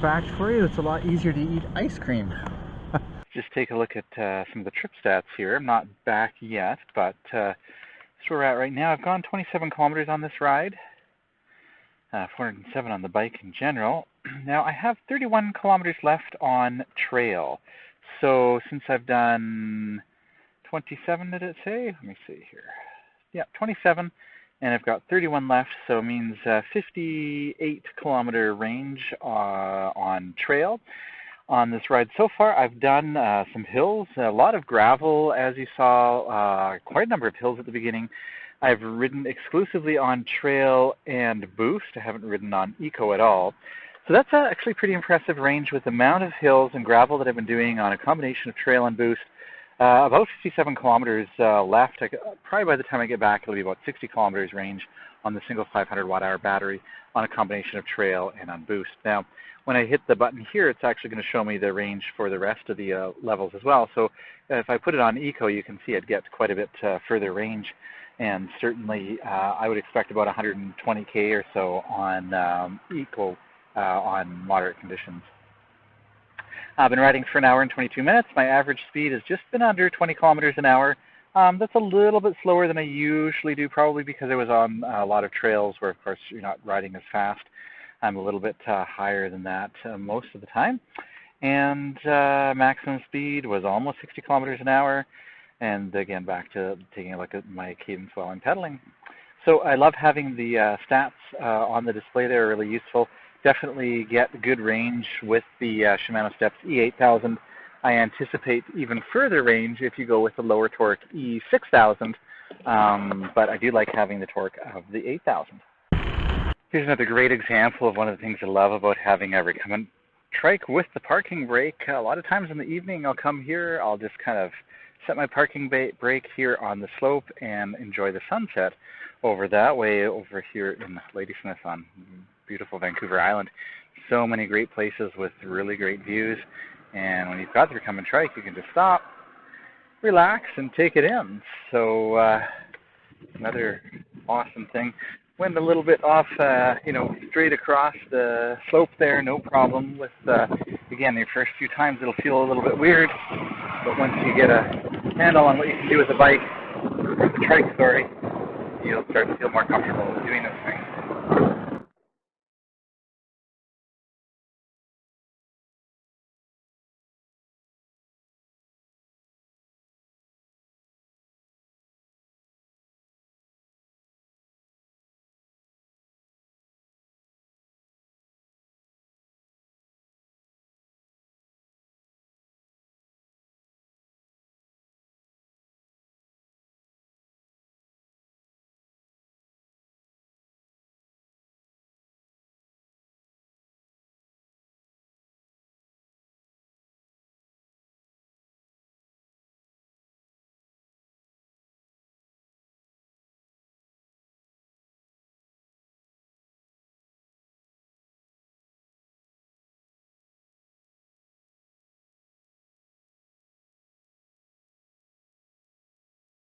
fact for you. It's a lot easier to eat ice cream. Just take a look at some of the trip stats here. I'm not back yet, but that's where we're at right now. I've gone 27 kilometers on this ride, 407 on the bike in general. Now I have 31 kilometers left on trail. So since I've done 27, did it say? Let me see here. Yeah, 27, and I've got 31 left, so it means 58 kilometer range on trail. On this ride so far, I've done some hills, a lot of gravel, as you saw, quite a number of hills at the beginning. I've ridden exclusively on trail and boost. I haven't ridden on eco at all. So that's actually pretty impressive range with the amount of hills and gravel that I've been doing on a combination of trail and boost. About 57 kilometers left. Probably by the time I get back, it'll be about 60 kilometers range on the single 500 watt-hour battery on a combination of trail and on boost. Now, when I hit the button here, it's actually going to show me the range for the rest of the levels as well. So if I put it on Eco, you can see it gets quite a bit further range. And certainly, I would expect about 120K or so on Eco on moderate conditions. I've been riding for an hour and 22 minutes. My average speed has just been under 20 kilometers an hour. That's a little bit slower than I usually do, probably because I was on a lot of trails where, of course, you're not riding as fast. I'm a little bit higher than that most of the time. And maximum speed was almost 60 kilometers an hour. And again, back to taking a look at my cadence while I'm pedaling. So I love having the stats on the display there, really useful. Definitely get good range with the Shimano Steps E8000. I anticipate even further range if you go with the lower torque E6000, but I do like having the torque of the 8000. Here's another great example of one of the things I love about having a recumbent trike with the parking brake. A lot of times in the evening I'll come here, I'll just kind of set my parking brake here on the slope and enjoy the sunset over that way over here in Ladysmith on beautiful Vancouver Island. So many great places with really great views, and when you've got the recumbent trike, you can just stop, relax, and take it in. So another awesome thing. Went a little bit off, straight across the slope there, no problem. With again, your first few times it'll feel a little bit weird, but once you get a handle on what you can do with the bike, the trike, sorry, you'll start to feel more comfortable doing this thing.